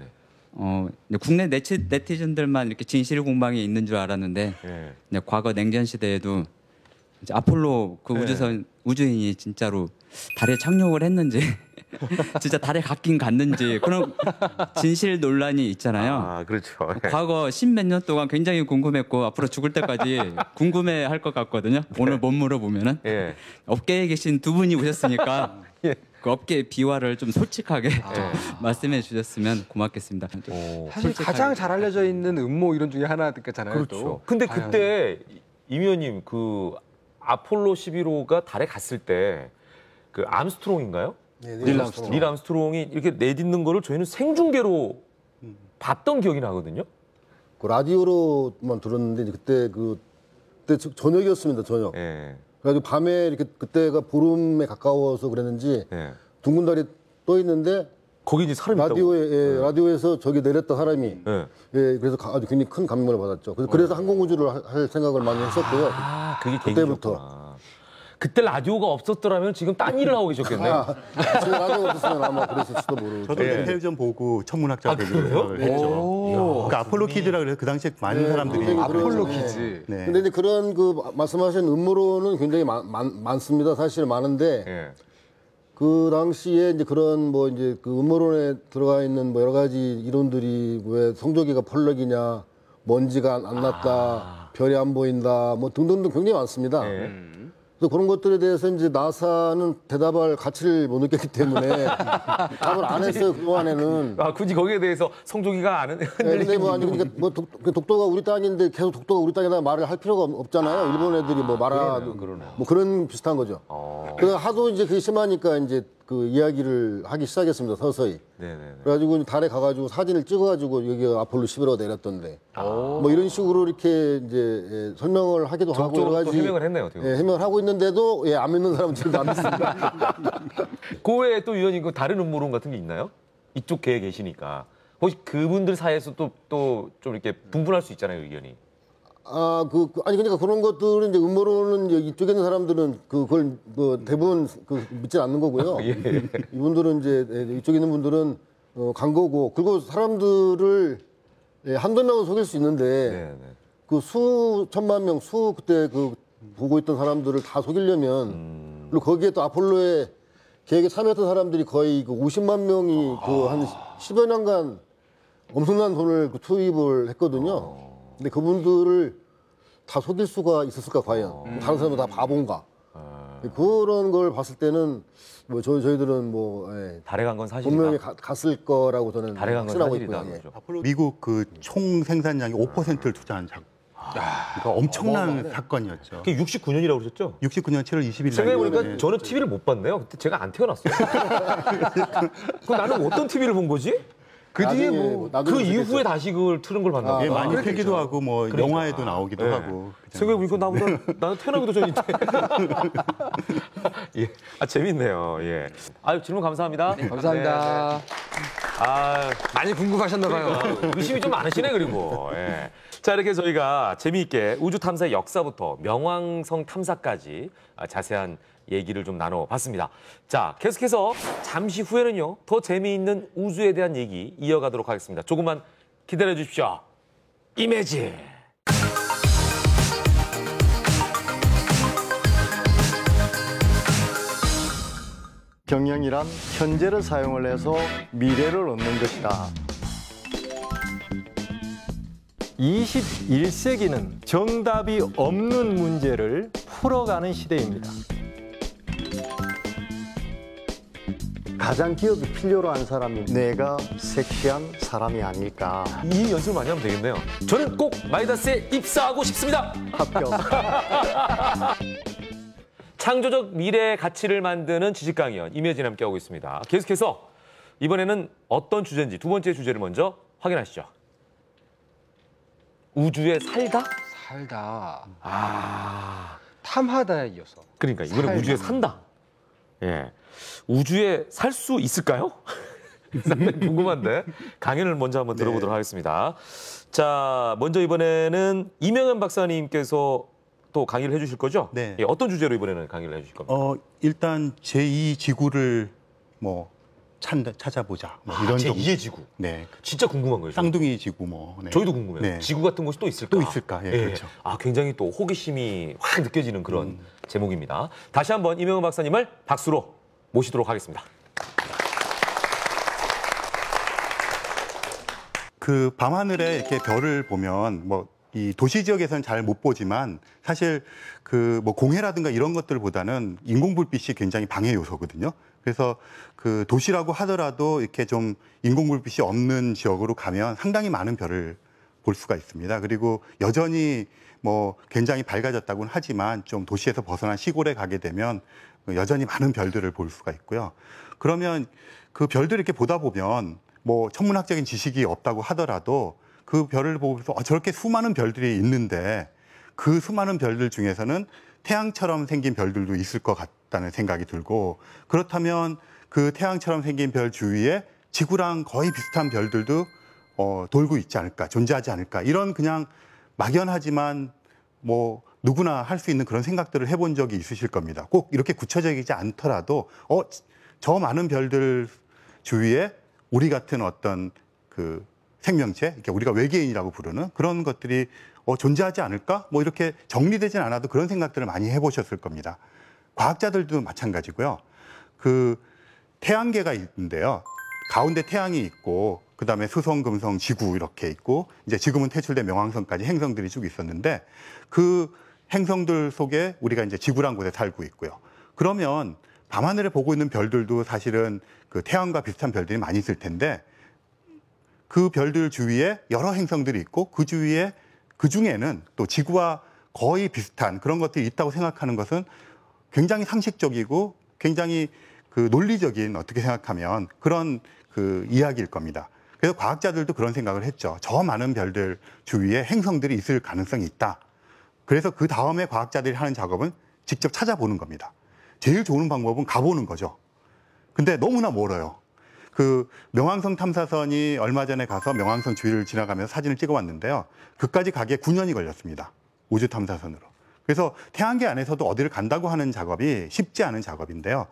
근데 국내 네티즌들만 이렇게 진실 공방이 있는 줄 알았는데 네. 그냥 과거 냉전 시대에도 이제 아폴로 그 네. 우주인이 진짜로 달에 착륙을 했는지 진짜 달에 갔긴 갔는지 그런 진실 논란이 있잖아요. 아, 그렇죠. 네. 과거 10몇 년 동안 굉장히 궁금했고 앞으로 죽을 때까지 궁금해할 것 같거든요. 오늘 못 물어보면은 예. 업계에 계신 두 분이 오셨으니까 예. 그 업계의 비화를 좀 솔직하게 좀 말씀해 주셨으면 고맙겠습니다. 좀 오. 사실 솔직하게. 가장 잘 알려져 있는 음모 이론 중에 하나잖아요. 그렇죠. 또. 근데 과연. 그때 임 의원님 그 아폴로 11호가 달에 갔을 때 그 암스트롱인가요? 네, 닐 암스트롱이 이렇게 내딛는 거를 저희는 생중계로 봤던 기억이 나거든요. 그 라디오로만 들었는데 이제 그때 저녁이었습니다. 저녁. 예. 그래가지고 밤에 이렇게 그때가 보름에 가까워서 그랬는지 예. 둥근 달이 떠 있는데 거기 이제 사람이 있다고. 라디오에서 저기 내렸던 사람이 예. 그래서 아주 굉장히 큰 감명을 받았죠. 그래서 항공우주를 할 생각을 많이 했었고요. 아, 그게 그때부터. 계기였구나. 그때 라디오가 없었더라면 지금 딴 일을 하고 계셨겠네. 제가 라디오 없었으면 아마 그랬을지도 모르고. 저도 예. 텔레비전 보고 천문학자 되기로 그래요? 생각을 했죠. 오. 그러니까 아폴로 키즈라 그래서 그 당시에 많은 네, 사람들이 굉장히 아폴로 그런- 키즈. 네. 근데 이제 그런 그 말씀하신 음모론은 굉장히 많습니다. 사실 많은데 예. 그 당시에 이제 그런 뭐 이제 그 음모론에 들어가 있는 뭐 여러 가지 이론들이 왜 성조기가 펄럭이냐, 먼지가 안 났다, 별이 안 보인다, 뭐 등등등 굉장히 많습니다. 예. 그래서 그런 것들에 대해서 이제 나사는 대답할 가치를 못 느꼈기 때문에 답을 안 했어요. 그동안에는. 아, 굳이 거기에 대해서 성조기가 아는 네, 근데 뭐 아니 그러니까 뭐 독도가 우리 땅인데 계속 독도가 우리 땅이다 말을 할 필요가 없잖아요. 일본 애들이 뭐 말아 그러네요. 뭐 그런 비슷한 거죠. 그래서 하도 이제 그게 심하니까 이제 그 이야기를 하기 시작했습니다. 서서히. 네네네. 그래가지고 달에 가가지고 사진을 찍어가지고 여기가 아폴로 11호가 내렸던데. 뭐 이런 식으로 이렇게 이제 설명을 하기도 하고 여러 가지 해명을 했네요. 어떻게 보면. 해명을 하고 있는데도 안 믿는 사람들도 안 믿습니다. 그 외에 또 위원님 그 다른 음모론 같은 게 있나요? 이쪽 계에 계시니까 혹시 그분들 사이에서 또 좀 이렇게 분분할 수 있잖아요, 의견이. 아니 그러니까 그런 것들은 이제 음모론은 이제 이쪽에 있는 사람들은 그걸 뭐 대부분 믿지 않는 거고요. 예. 이분들은 이제 이쪽에 있는 분들은 간 거고, 그리고 사람들을 한두 명은 속일 수 있는데 네네. 그 수천만 명, 그때 그 보고 있던 사람들을 다 속이려면 그리고 거기에 또 아폴로의 계획에 참여했던 사람들이 거의 그 50만 명이 그 한 10여 년간 엄청난 돈을 투입을 했거든요. 근데 그분들을 다 속일 수가 있었을까 과연? 다른 사람은 다 바본가? 그런 걸 봤을 때는 뭐 저희들은 뭐 달에 간 건 사실이다. 분명히 갔을 거라고 저는 달에 간 건 확신하고 사실이다. 있고요. 예. 그렇죠. 미국 그 총 생산량의 5%를 투자한 그러니까 엄청난 사건이었죠. 그게 69년이라고 그러셨죠? 69년 7월 20일 날. 생각해보니까 저는 TV를 못 봤네요. 그때 제가 안 태어났어요. 그 나는 어떤 TV를 본 거지? 그 뒤에 나중에 뭐 나중에 그 그랬겠죠. 이후에 다시 그걸 틀은 걸 봤나 예, 보다. 많이 틀기도 하고 뭐 그러니까. 영화에도 나오기도 네. 하고. 생각해보니까 나는 태어나기도 전인데. 예. 재밌네요. 예. 질문 감사합니다. 감사합니다. 많이 궁금하셨나 봐요. 의심이 좀 많으시네, 그리고. 예. 자, 이렇게 저희가 재미있게 우주 탐사의 역사부터 명왕성 탐사까지 자세한 얘기를 좀 나눠봤습니다. 자, 계속해서 잠시 후에는요, 더 재미있는 우주에 대한 얘기 이어가도록 하겠습니다. 조금만 기다려 주십시오. 이매진. 경영이란 현재를 사용을 해서 미래를 얻는 것이다. 21세기는 정답이 없는 문제를 풀어가는 시대입니다. 가장 기업이 필요로 한 사람이 내가 섹시한 사람이 아닐까. 이 연습을 많이 하면 되겠네요. 저는 꼭 마이다스에 입사하고 싶습니다. 합격. 창조적 미래의 가치를 만드는 지식강의원 임혜진 함께하고 있습니다. 계속해서 이번에는 어떤 주제인지 두 번째 주제를 먼저 확인하시죠. 우주에 살다? 살다. 아, 탐하다에 이어서. 그러니까 이번에 살다. 우주에 산다. 예, 우주에 살 수 있을까요? 상당히 궁금한데 강연을 먼저 한번 들어보도록 하겠습니다. 자, 먼저 이번에는 이명현 박사님께서 또 강의를 해주실 거죠? 네. 예, 어떤 주제로 이번에는 강의를 해주실 겁니까? 일단 제2지구를 뭐 찾아보자. 뭐 이런 정도. 제2의 지구. 네. 진짜 궁금한 거예요. 저는. 쌍둥이 지구 뭐. 네. 저희도 궁금해요. 네. 지구 같은 곳이 또 있을까? 또 있을까? 예, 그렇죠. 굉장히 또 호기심이 확 느껴지는 그런 제목입니다. 다시 한번 이명훈 박사님을 박수로 모시도록 하겠습니다. 그 밤하늘에 이렇게 별을 보면 뭐 이 도시 지역에서는 잘 못 보지만 사실 그 뭐 공해라든가 이런 것들보다는 인공불빛이 굉장히 방해 요소거든요. 그래서 그 도시라고 하더라도 이렇게 좀 인공불빛이 없는 지역으로 가면 상당히 많은 별을 볼 수가 있습니다. 그리고 여전히 뭐 굉장히 밝아졌다고는 하지만 좀 도시에서 벗어난 시골에 가게 되면 여전히 많은 별들을 볼 수가 있고요. 그러면 그 별들을 이렇게 보다 보면 뭐 천문학적인 지식이 없다고 하더라도 그 별을 보면서 저렇게 수많은 별들이 있는데 그 수많은 별들 중에서는 태양처럼 생긴 별들도 있을 것 같다는 생각이 들고, 그렇다면 그 태양처럼 생긴 별 주위에 지구랑 거의 비슷한 별들도 돌고 있지 않을까, 존재하지 않을까, 이런 그냥 막연하지만 뭐 누구나 할 수 있는 그런 생각들을 해본 적이 있으실 겁니다. 꼭 이렇게 구체적이지 않더라도 저 많은 별들 주위에 우리 같은 어떤 그 생명체, 이렇게 우리가 외계인이라고 부르는 그런 것들이 존재하지 않을까? 뭐 이렇게 정리되진 않아도 그런 생각들을 많이 해보셨을 겁니다. 과학자들도 마찬가지고요. 그 태양계가 있는데요. 가운데 태양이 있고, 그 다음에 수성, 금성, 지구 이렇게 있고, 이제 지금은 퇴출된 명왕성까지 행성들이 쭉 있었는데, 그 행성들 속에 우리가 이제 지구란 곳에 살고 있고요. 그러면 밤하늘에 보고 있는 별들도 사실은 그 태양과 비슷한 별들이 많이 있을 텐데, 그 별들 주위에 여러 행성들이 있고, 그 주위에 그 중에는 또 지구와 거의 비슷한 그런 것들이 있다고 생각하는 것은 굉장히 상식적이고 굉장히 그 논리적인 어떻게 생각하면 그런 그 이야기일 겁니다. 그래서 과학자들도 그런 생각을 했죠. 저 많은 별들 주위에 행성들이 있을 가능성이 있다. 그래서 그 다음에 과학자들이 하는 작업은 직접 찾아보는 겁니다. 제일 좋은 방법은 가보는 거죠. 근데 너무나 멀어요. 그 명왕성 탐사선이 얼마 전에 가서 명왕성 주위를 지나가면서 사진을 찍어왔는데요. 그까지 가기에 9년이 걸렸습니다. 우주 탐사선으로. 그래서 태양계 안에서도 어디를 간다고 하는 작업이 쉽지 않은 작업인데요.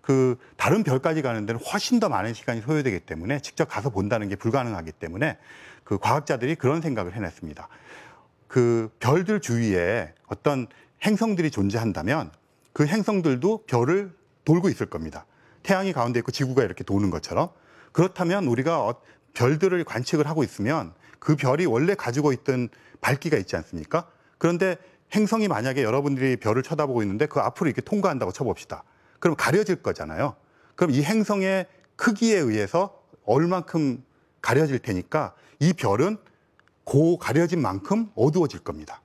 그 다른 별까지 가는 데는 훨씬 더 많은 시간이 소요되기 때문에 직접 가서 본다는 게 불가능하기 때문에 그 과학자들이 그런 생각을 해냈습니다. 그 별들 주위에 어떤 행성들이 존재한다면 그 행성들도 별을 돌고 있을 겁니다. 태양이 가운데 있고 지구가 이렇게 도는 것처럼. 그렇다면 우리가 별들을 관측을 하고 있으면 그 별이 원래 가지고 있던 밝기가 있지 않습니까? 그런데 행성이 만약에 여러분들이 별을 쳐다보고 있는데 그 앞으로 이렇게 통과한다고 쳐봅시다. 그럼 가려질 거잖아요. 그럼 이 행성의 크기에 의해서 얼만큼 가려질 테니까 이 별은 그 가려진 만큼 어두워질 겁니다.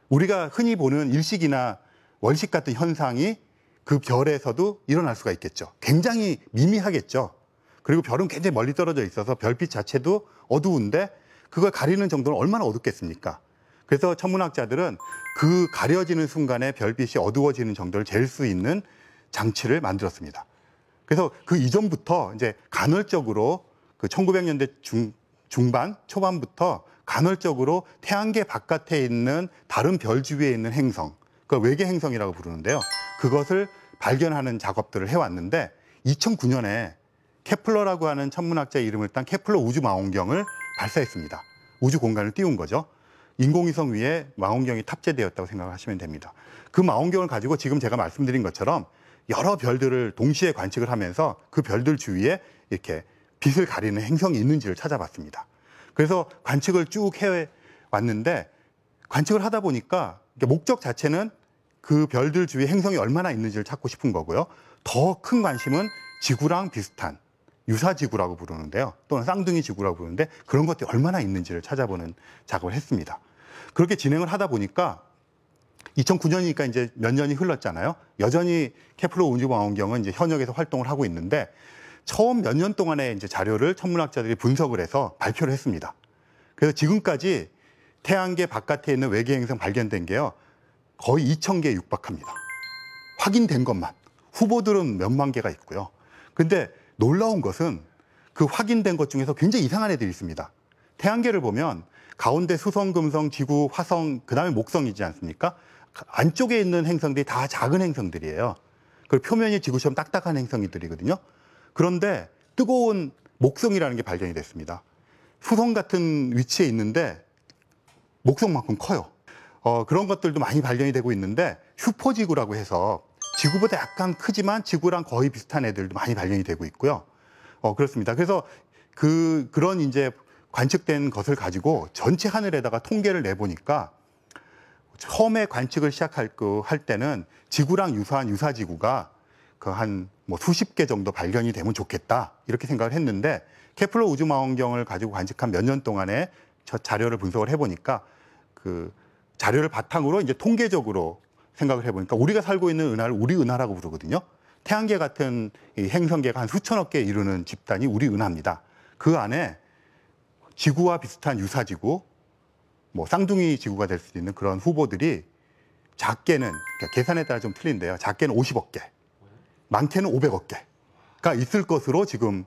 우리가 흔히 보는 일식이나 월식 같은 현상이 그 별에서도 일어날 수가 있겠죠. 굉장히 미미하겠죠. 그리고 별은 굉장히 멀리 떨어져 있어서 별빛 자체도 어두운데 그걸 가리는 정도는 얼마나 어둡겠습니까? 그래서 천문학자들은 그 가려지는 순간에 별빛이 어두워지는 정도를 잴 수 있는 장치를 만들었습니다. 그래서 그 이전부터 이제 간헐적으로 그 1900년대 중반, 초반부터 간헐적으로 태양계 바깥에 있는 다른 별 주위에 있는 행성, 그걸 외계 행성이라고 부르는데요. 그것을 발견하는 작업들을 해왔는데 2009년에 케플러라고 하는 천문학자의 이름을 딴 케플러 우주망원경을 발사했습니다. 우주 공간을 띄운 거죠. 인공위성 위에 망원경이 탑재되었다고 생각하시면 됩니다. 그 망원경을 가지고 지금 제가 말씀드린 것처럼 여러 별들을 동시에 관측을 하면서 그 별들 주위에 이렇게 빛을 가리는 행성이 있는지를 찾아봤습니다. 그래서 관측을 쭉 해왔는데 관측을 하다 보니까 목적 자체는 그 별들 주위에 행성이 얼마나 있는지를 찾고 싶은 거고요. 더 큰 관심은 지구랑 비슷한 유사지구라고 부르는데요. 또는 쌍둥이 지구라고 부르는데 그런 것들이 얼마나 있는지를 찾아보는 작업을 했습니다. 그렇게 진행을 하다 보니까 2009년이니까 이제 몇 년이 흘렀잖아요. 여전히 케플러 우주망원경은 이제 현역에서 활동을 하고 있는데 처음 몇 년 동안의 이제 자료를 천문학자들이 분석을 해서 발표를 했습니다. 그래서 지금까지 태양계 바깥에 있는 외계 행성 발견된 게요. 거의 2,000개에 육박합니다. 확인된 것만. 후보들은 몇만 개가 있고요. 근데 놀라운 것은 그 확인된 것 중에서 굉장히 이상한 애들이 있습니다. 태양계를 보면 가운데 수성, 금성, 지구, 화성, 그다음에 목성이지 않습니까? 안쪽에 있는 행성들이 다 작은 행성들이에요. 그 표면이 지구처럼 딱딱한 행성들이거든요. 그런데 뜨거운 목성이라는 게 발견이 됐습니다. 수성 같은 위치에 있는데 목성만큼 커요. 그런 것들도 많이 발견이 되고 있는데 슈퍼지구라고 해서 지구보다 약간 크지만 지구랑 거의 비슷한 애들도 많이 발견이 되고 있고요. 그렇습니다. 그래서 그런 이제 관측된 것을 가지고 전체 하늘에다가 통계를 내보니까 처음에 관측을 시작할 때는 지구랑 유사한 유사지구가 그 한 뭐 수십 개 정도 발견이 되면 좋겠다 이렇게 생각을 했는데 케플러 우주망원경을 가지고 관측한 몇 년 동안의 저 자료를 분석을 해보니까 그 자료를 바탕으로 이제 통계적으로 생각을 해보니까 우리가 살고 있는 은하를 우리 은하라고 부르거든요. 태양계 같은 이 행성계가 한 수천억 개 이루는 집단이 우리 은하입니다. 그 안에 지구와 비슷한 유사지구, 뭐 쌍둥이 지구가 될 수 있는 그런 후보들이 작게는 그러니까 계산에 따라 좀 틀린데요. 작게는 50억 개, 많게는 500억 개가 있을 것으로 지금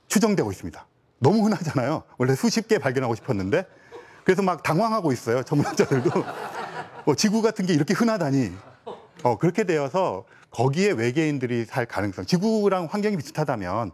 추정되고 있습니다. 너무 흔하잖아요. 원래 수십 개 발견하고 싶었는데 그래서 막 당황하고 있어요. 전문가들도. 지구 같은 게 이렇게 흔하다니. 그렇게 되어서 거기에 외계인들이 살 가능성, 지구랑 환경이 비슷하다면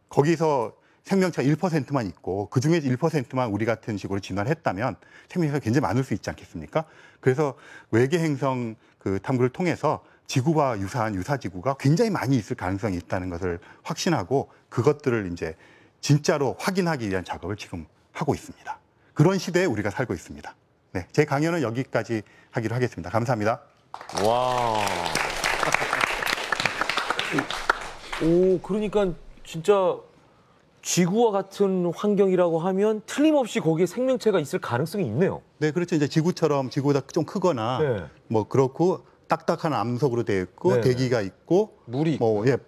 거기서 생명체가 1%만 있고 그중에 1%만 우리 같은 식으로 진화를 했다면 생명체가 굉장히 많을 수 있지 않겠습니까? 그래서 외계 행성 그 탐구를 통해서 지구와 유사한 유사지구가 굉장히 많이 있을 가능성이 있다는 것을 확신하고 그것들을 이제 진짜로 확인하기 위한 작업을 지금 하고 있습니다. 그런 시대에 우리가 살고 있습니다. 네, 제 강연은 여기까지 하기로 하겠습니다. 감사합니다. 와. 오, 그러니까 진짜 지구와 같은 환경이라고 하면 틀림없이 거기에 생명체가 있을 가능성이 있네요. 네, 그렇죠. 이제 지구처럼 지구보다 좀 크거나 네. 뭐 그렇고 딱딱한 암석으로 되어 있고 네. 대기가 있고 물이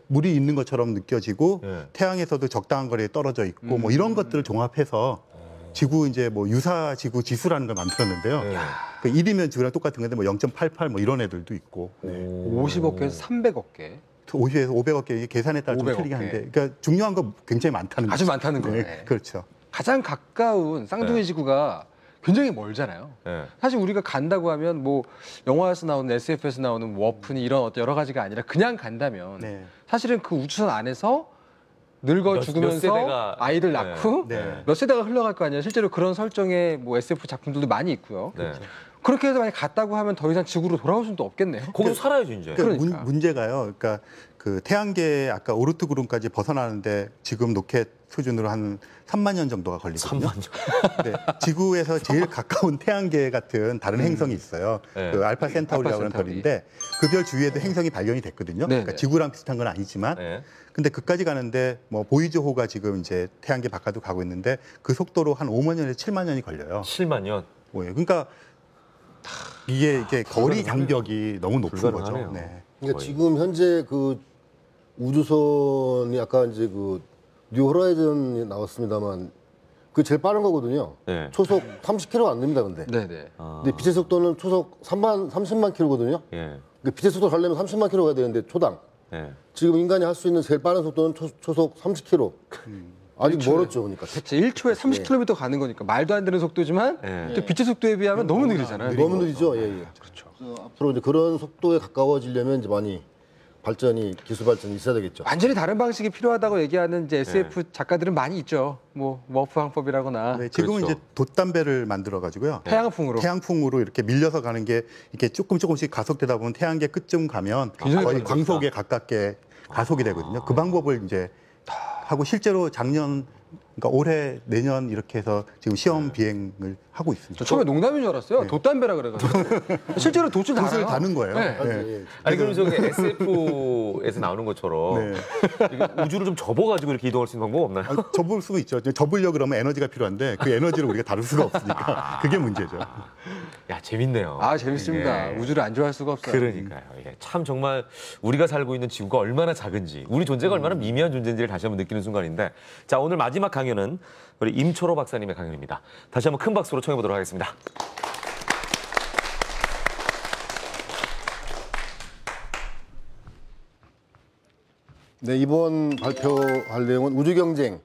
물이 있는 것처럼 느껴지고 네. 태양에서도 적당한 거리에 떨어져 있고 뭐 이런 것들을 종합해서 지구 이제 뭐 유사 지구 지수라는 걸 만들었는데요. 네. 그 1이면 지구랑 똑같은 건데 뭐 0.88 뭐 이런 애들도 있고. 네. 50억 개에서 300억 개. 50에서 500억 개 이게 계산에 따라 좀 500억 틀리긴 개. 한데, 그러니까 중요한 건 굉장히 많다는 아주 거죠. 많다는 거네. 그렇죠. 가장 가까운 쌍둥이 네. 지구가 굉장히 멀잖아요. 네. 사실 우리가 간다고 하면 뭐 영화에서 나오는 SF에서 나오는 워프니 이런 어떤 여러 가지가 아니라 그냥 간다면 네. 사실은 그 우주선 안에서 늙어 몇 죽으면서 세대가, 아이들 네. 낳고 네. 몇 세대가 흘러갈 거 아니에요. 실제로 그런 설정의 뭐 SF 작품들도 많이 있고요. 네. 그렇게 해서 만약 갔다고 하면 더 이상 지구로 돌아올 수는 또 없겠네요. 거기서 살아야죠 이제. 그러니까. 문제가요. 그러니까 그 태양계 아까 오르트 구름까지 벗어나는데 지금 로켓 수준으로 한 3만 년 정도가 걸리거든요. 3만 년. 네, 지구에서 제일 가까운 태양계 같은 다른 행성이 있어요. 네. 그 알파 센타우리라고 하는 알파 센타우리. 별인데 그 별 주위에도 행성이 발견이 됐거든요. 네, 그러니까 네. 지구랑 비슷한 건 아니지만 네. 근데 그까지 가는데 뭐 보이즈호가 지금 이제 태양계 바깥으로 가고 있는데 그 속도로 한 5만 년에서 7만 년이 걸려요. 7만 년. 그러니까 이게 거리 장벽이 너무 높은 불가능하네요. 거죠. 네. 그러니까 거의. 지금 현재 그 우주선이 아까 이제 그 뉴 호라이즌이 나왔습니다만 그 제일 빠른 거거든요. 네. 초속 30km 안 됩니다, 근데. 네네. 아. 근데 빛의 속도는 초속 30만 킬로거든요. 예. 그 빛의 속도 가려면 30만 킬로 가야 되는데 초당. 예. 지금 인간이 할 수 있는 제일 빠른 속도는 초속 30km. 아직 멀었죠, 그러니까. 제 1초에 30km 가는 거니까 말도 안 되는 속도지만 네. 또 빛의 속도에 비하면 너무 느리잖아요. 너무 느리죠, 예, 예. 그렇죠. 앞으로 이제 그런 속도에 가까워지려면 이제 많이 기술 발전이 있어야 되겠죠. 완전히 다른 방식이 필요하다고 얘기하는 이제 SF 작가들은 많이 있죠. 뭐 워프 항법이라거나 네, 지금은 그렇죠. 이제 돛담배를 만들어 가지고요. 태양풍으로. 태양풍으로 이렇게 밀려서 가는 게 이렇게 조금씩 가속되다 보면 태양계 끝쯤 가면 굉장히 거의 빠르겠다. 광속에 가깝게 가속이 되거든요. 그 방법을 이제 하고 실제로 작년 그러니까 올해 내년 이렇게 해서 지금 시험 비행을 하고 있습니다. 저 처음에 농담인 줄 알았어요. 돛담배라 그래가지고 실제로 돛을 돛을 달아요. 다는 거예요. 네. 네. 아니 그럼 저기 SF에서 나오는 것처럼 네. 이게 우주를 좀 접어가지고 이렇게 이동할 수 있는 방법 없나요? 접을 수가 있죠. 접으려 그러면 에너지가 필요한데 그 에너지를 우리가 다룰 수가 없으니까 그게 문제죠. 야 재밌네요. 아 재밌습니다. 예. 우주를 안 좋아할 수가 없어요. 그러니까요. 예. 참 정말 우리가 살고 있는 지구가 얼마나 작은지, 우리 존재가 얼마나 미미한 존재인지를 다시 한번 느끼는 순간인데, 자 오늘 마지막 강연은 우리 임초로 박사님의 강연입니다. 다시 한번 큰 박수로 청해 보도록 하겠습니다. 네, 이번 발표할 내용은 우주 경쟁,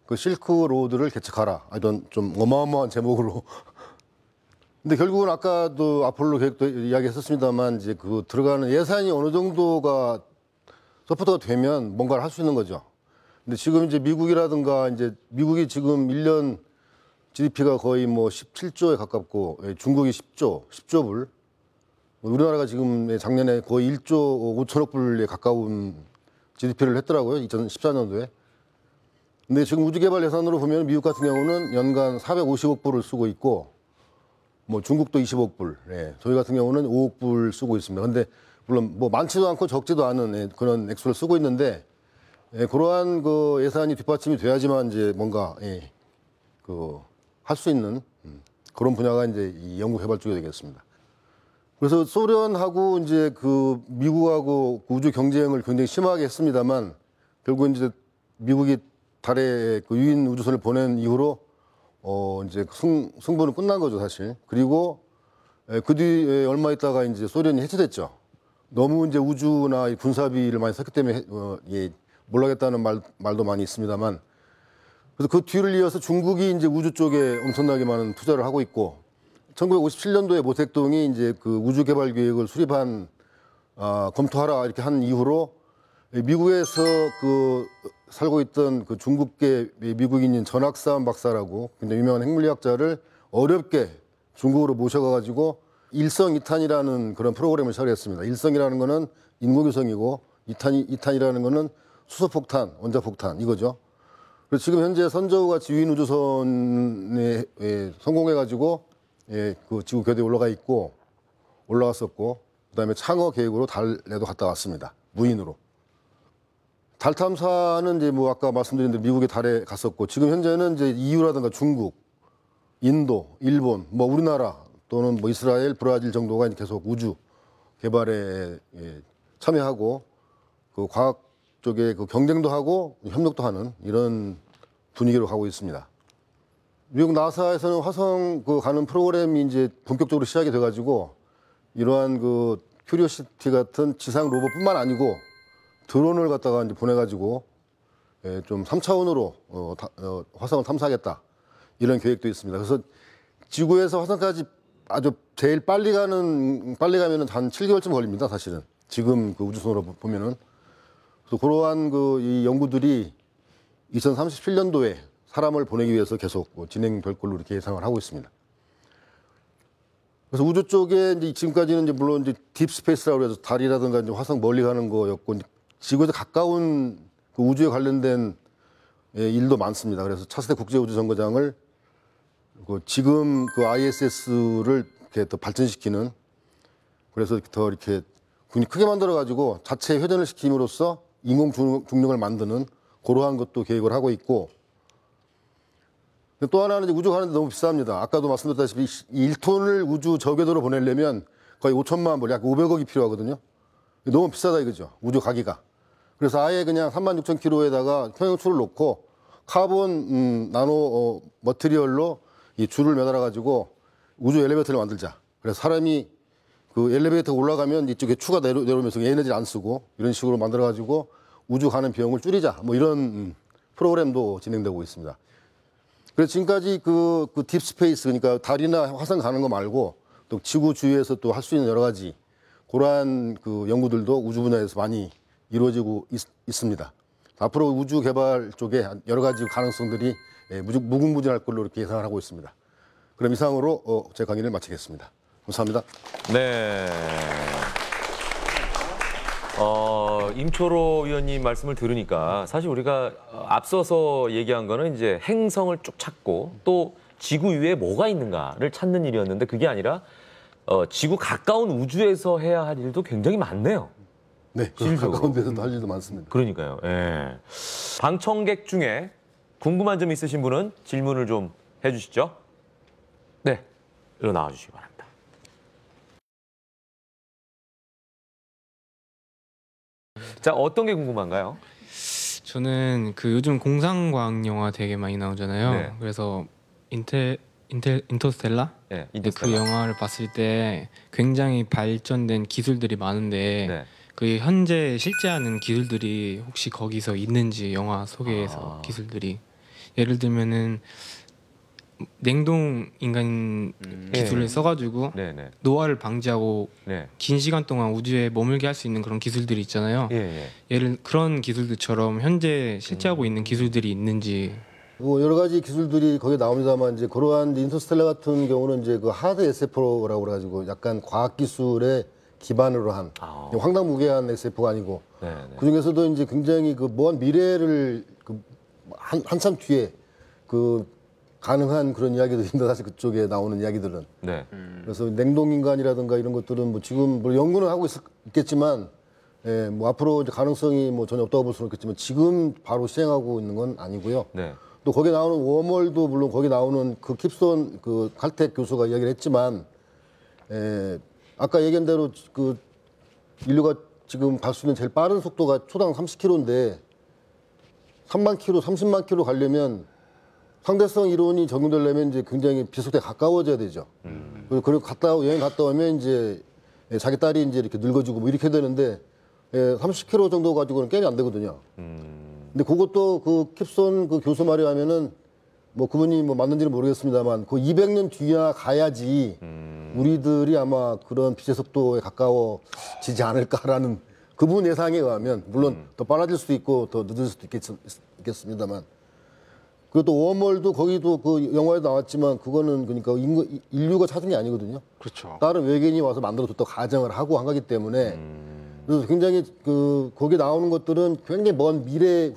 그 실크 로드를 개척하라. 이런 좀 어마어마한 제목으로. 근데 결국은 아까도 아폴로 계획도 이야기했었습니다만 이제 그 들어가는 예산이 어느 정도가 서포트가 되면 뭔가를 할 수 있는 거죠. 근데 지금 이제 미국이라든가 이제 미국이 지금 1년 GDP가 거의 뭐 17조에 가깝고 중국이 10조 불. 우리나라가 지금 작년에 거의 1조 5천억 불에 가까운 GDP를 했더라고요. 2014년도에. 근데 지금 우주개발 예산으로 보면 미국 같은 경우는 연간 450억 불을 쓰고 있고 뭐 중국도 20억 불, 저희 같은 경우는 5억 불 쓰고 있습니다. 근데 물론 뭐 많지도 않고 적지도 않은 그런 액수를 쓰고 있는데 그러한 그 예산이 뒷받침이 돼야지만 이제 뭔가 그 할 수 있는 그런 분야가 이제 이 연구개발 쪽이 되겠습니다. 그래서 소련하고 이제 그 미국하고 우주 경쟁을 굉장히 심하게 했습니다만 결국 이제 미국이 달에 그 유인 우주선을 보낸 이후로 이제 승부는 끝난 거죠 사실. 그리고 그 뒤에 얼마 있다가 이제 소련이 해체됐죠. 너무 이제 우주나 군사비를 많이 썼기 때문에 몰라겠다는 말도 많이 있습니다만. 그래서 그 뒤를 이어서 중국이 이제 우주 쪽에 엄청나게 많은 투자를 하고 있고 1957년도에 모택동이 이제 그 우주 개발 계획을 수립한 검토하라 이렇게 한 이후로 미국에서 그 살고 있던 그 중국계 미국인인 전학삼 박사라고 굉장히 유명한 핵물리학자를 어렵게 중국으로 모셔가가지고 일성 2탄이라는 그런 프로그램을 시작했습니다. 일성이라는 거는 인공위성이고 2탄이라는 거는 수소폭탄, 원자폭탄 이거죠. 그래서 지금 현재 선저우 같이 유인 우주선에 성공해가지고 그 지구 궤도에 올라갔었고 그다음에 창어 계획으로 달에도 갔다 왔습니다. 무인으로. 달 탐사는 이제 뭐 아까 말씀드린 대로 미국의 달에 갔었고 지금 현재는 이제 EU라든가 중국, 인도, 일본, 뭐 우리나라 또는 뭐 이스라엘, 브라질 정도가 계속 우주 개발에 참여하고 그 과학 쪽에 그 경쟁도 하고 협력도 하는 이런 분위기로 가고 있습니다. 미국 나사에서는 화성 그 가는 프로그램이 이제 본격적으로 시작이 돼가지고 이러한 그 큐리오시티 같은 지상 로봇뿐만 아니고 드론을 갖다가 이제 보내가지고 좀 3차원으로 화성을 탐사하겠다 이런 계획도 있습니다. 그래서 지구에서 화성까지 아주 제일 빨리 가면은 한 7개월쯤 걸립니다. 사실은 지금 그 우주선으로 보면은 그래서 그러한 그 이 연구들이 2037년도에 사람을 보내기 위해서 계속 진행될 걸로 이렇게 예상을 하고 있습니다. 그래서 우주 쪽에 이제 지금까지는 이제 물론 이제 딥스페이스라고 해서 달이라든가 이제 화성 멀리 가는 거였고 지구에서 가까운 그 우주에 관련된 일도 많습니다. 그래서 차세대 국제우주정거장을 지금 그 ISS를 이렇게 더 발전시키는 그래서 더 이렇게 크게 만들어 가지고 자체 회전을 시킴으로써 인공 중력을 만드는 그러한 것도 계획을 하고 있고 또 하나는 이제 우주 가는데 너무 비쌉니다. 아까도 말씀드렸다시피 1톤을 우주 저궤도로 보내려면 거의 5천만 불, 약 500억이 필요하거든요. 너무 비싸다 이거죠. 우주 가기가. 그래서 아예 그냥 36,000km에다가 평형줄을 놓고 카본 나노 머티리얼로 이 줄을 매달아 가지고 우주 엘리베이터를 만들자. 그래서 사람이 그 엘리베이터 올라가면 이쪽에 추가 내려오면서 에너지를 안 쓰고 이런 식으로 만들어 가지고 우주 가는 비용을 줄이자. 뭐 이런 프로그램도 진행되고 있습니다. 그래서 지금까지 그 딥스페이스 그러니까 달이나 화성 가는 거 말고 또 지구 주위에서 또 할 수 있는 여러 가지 그러한 그 연구들도 우주 분야에서 많이 이루어지고 있습니다. 앞으로 우주 개발 쪽에 여러 가지 가능성들이 무궁무진할 걸로 이렇게 예상을 하고 있습니다. 그럼 이상으로 제 강의를 마치겠습니다. 감사합니다. 네. 임초로 위원님 말씀을 들으니까 사실 우리가 앞서서 얘기한 거는 이제 행성을 쭉 찾고 또 지구 위에 뭐가 있는가를 찾는 일이었는데 그게 아니라 지구 가까운 우주에서 해야 할 일도 굉장히 많네요. 네, 가까운 데서도 할 일도 많습니다. 그러니까요. 예. 방청객 중에 궁금한 점 있으신 분은 질문을 좀 해주시죠. 네, 일로 나와주시기 바랍니다. 자, 어떤 게 궁금한가요? 저는 그 요즘 공상과학 영화 되게 많이 나오잖아요. 네. 그래서 인터스텔라? 네, 그 영화를 봤을 때 굉장히 발전된 기술들이 많은데 네. 그 현재 실제하는 기술들이 혹시 거기서 있는지 영화 속에서 기술들이 예를 들면은 냉동 인간 기술을 써가지고 네네. 노화를 방지하고 네. 긴 시간 동안 우주에 머물게 할 수 있는 그런 기술들이 있잖아요. 예를 그런 기술들처럼 현재 실제하고 있는 기술들이 있는지. 뭐 여러 가지 기술들이 거기에 나옵니다만 이제 그러한 인터스텔라 같은 경우는 이제 그 하드 SF라고 그래가지고 약간 과학 기술에 기반으로 한 황당무계한 SF가 아니고 그 중에서도 이제 굉장히 그 먼 미래를 그 한참 뒤에 그 가능한 그런 이야기들인데 사실 그쪽에 나오는 이야기들은 그래서 냉동인간이라든가 이런 것들은 뭐 지금 뭐 연구는 하고 있겠지만 뭐 앞으로 이제 가능성이 뭐 전혀 없다고 볼 수는 있겠지만 지금 바로 시행하고 있는 건 아니고요. 또 거기 나오는 웜월도 물론 거기 나오는 그 킵손 그 칼텍 교수가 이야기를 했지만 아까 얘기한 대로 그 인류가 지금 갈 수 있는 제일 빠른 속도가 초당 30km인데 3만 킬로, 30만 킬로 가려면 상대성 이론이 적용되려면 이제 굉장히 비속도에 가까워져야 되죠. 그리고 여행 갔다 오면 이제 자기 딸이 이제 이렇게 늙어지고 뭐 이렇게 되는데 30km 정도 가지고는 게임이 안 되거든요. 근데 그것도 그 킵손 그 교수 말에 하면은 뭐 그분이 뭐 맞는지는 모르겠습니다만 그 200년 뒤나 가야지 우리들이 아마 그런 빛의 속도에 가까워지지 않을까라는 그분 예상에 의하면 물론 더 빨라질 수도 있고 더 늦을 수도 있겠습니다만 그리고 또 웜월도 거기도 그 영화에 나왔지만 그거는 그러니까 인류가 찾은 게 아니거든요. 그렇죠. 다른 외계인이 와서 만들어줬다고 가정을 하고 한 거기 때문에 그래서 굉장히 그 거기 나오는 것들은 굉장히 먼 미래에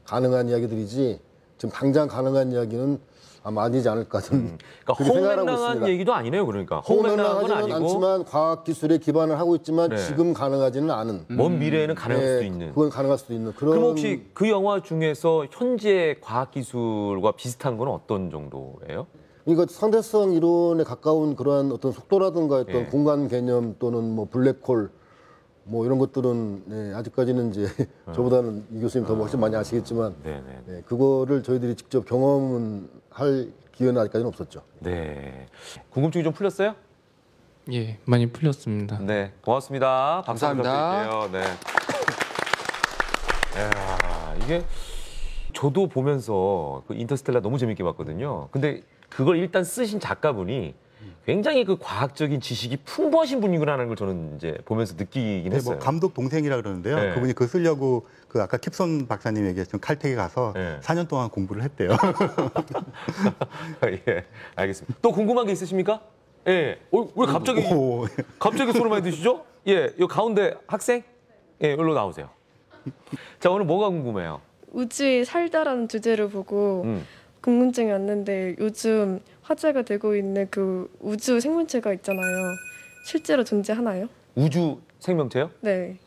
가능한 이야기들이지 지금 당장 가능한 이야기는 아마 아니지 않을까 저는 그러니까 홍맹랑한 얘기도 아니네요. 그러니까 홍맹랑하지는 않지만 과학 기술에 기반을 하고 있지만 지금 가능하지는 않은 먼 미래에는 가능할 수도 있는 그건 가능할 수도 있는 그런. 그럼 혹시 그 영화 중에서 현재 과학 기술과 비슷한 건 어떤 정도예요? 그러니까 상대성 이론에 가까운 그러한 어떤 속도라든가 어떤 예. 공간 개념 또는 뭐 블랙홀 뭐 이런 것들은 예, 아직까지는 이제 저보다는 이 교수님 더 훨씬 많이 아시겠지만 네네. 예, 그거를 저희들이 직접 경험은 할 기회는 아직까지는 없었죠. 네. 궁금증이 좀 풀렸어요? 예, 많이 풀렸습니다. 네, 고맙습니다. 박수 감사합니다. 부탁드릴게요. 네. 야, 이게 저도 보면서 그 인터스텔라 너무 재밌게 봤거든요. 근데 그걸 일단 쓰신 작가분이 굉장히 그 과학적인 지식이 풍부하신 분이구나라는 걸 저는 이제 보면서 느끼긴 네, 했어요. 뭐 감독 동생이라 그러는데요. 네. 그분이 그거 쓰려고 그 아까 캡손 박사님 얘기했던 칼텍에 가서 네. 4년 동안 공부를 했대요. 예, 알겠습니다. 또 궁금한 게 있으십니까? 예, 왜 갑자기 오. 갑자기 소리 많이 드시죠? 예, 요 가운데 학생, 예, 여기로 나오세요. 자, 오늘 뭐가 궁금해요? 우주에 살다라는 주제를 보고 궁금증이 왔는데 요즘 화제가 되고 있는 그 우주 생명체가 있잖아요. 실제로 존재하나요? 우주 생명체요? 네.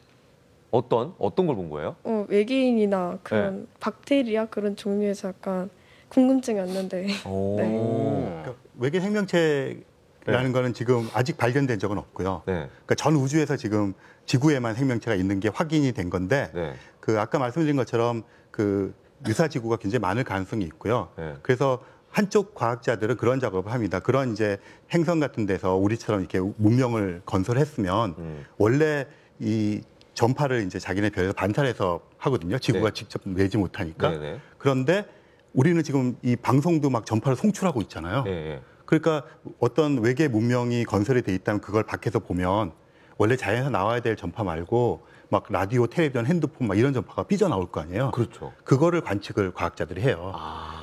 어떤 걸 본 거예요? 외계인이나 그런 박테리아 그런 종류에서 약간 궁금증이 왔는데. 오. 네. 그러니까 외계 생명체라는 거는 지금 아직 발견된 적은 없고요. 네. 그러니까 전 우주에서 지금 지구에만 생명체가 있는 게 확인이 된 건데 네. 그 아까 말씀드린 것처럼 그 유사지구가 굉장히 많을 가능성이 있고요. 네. 그래서 한쪽 과학자들은 그런 작업을 합니다. 그런 이제 행성 같은 데서 우리처럼 이렇게 문명을 건설했으면 원래 이 전파를 이제 자기네 별에서 반사해서 하거든요. 지구가 네. 직접 내지 못하니까. 네, 네. 그런데 우리는 지금 이 방송도 막 전파를 송출하고 있잖아요. 네, 네. 그러니까 어떤 외계 문명이 건설이 돼 있다면 그걸 밖에서 보면 원래 자연에서 나와야 될 전파 말고 막 라디오, 텔레비전, 핸드폰 막 이런 전파가 삐져나올 거 아니에요. 그렇죠. 그거를 관측을 과학자들이 해요.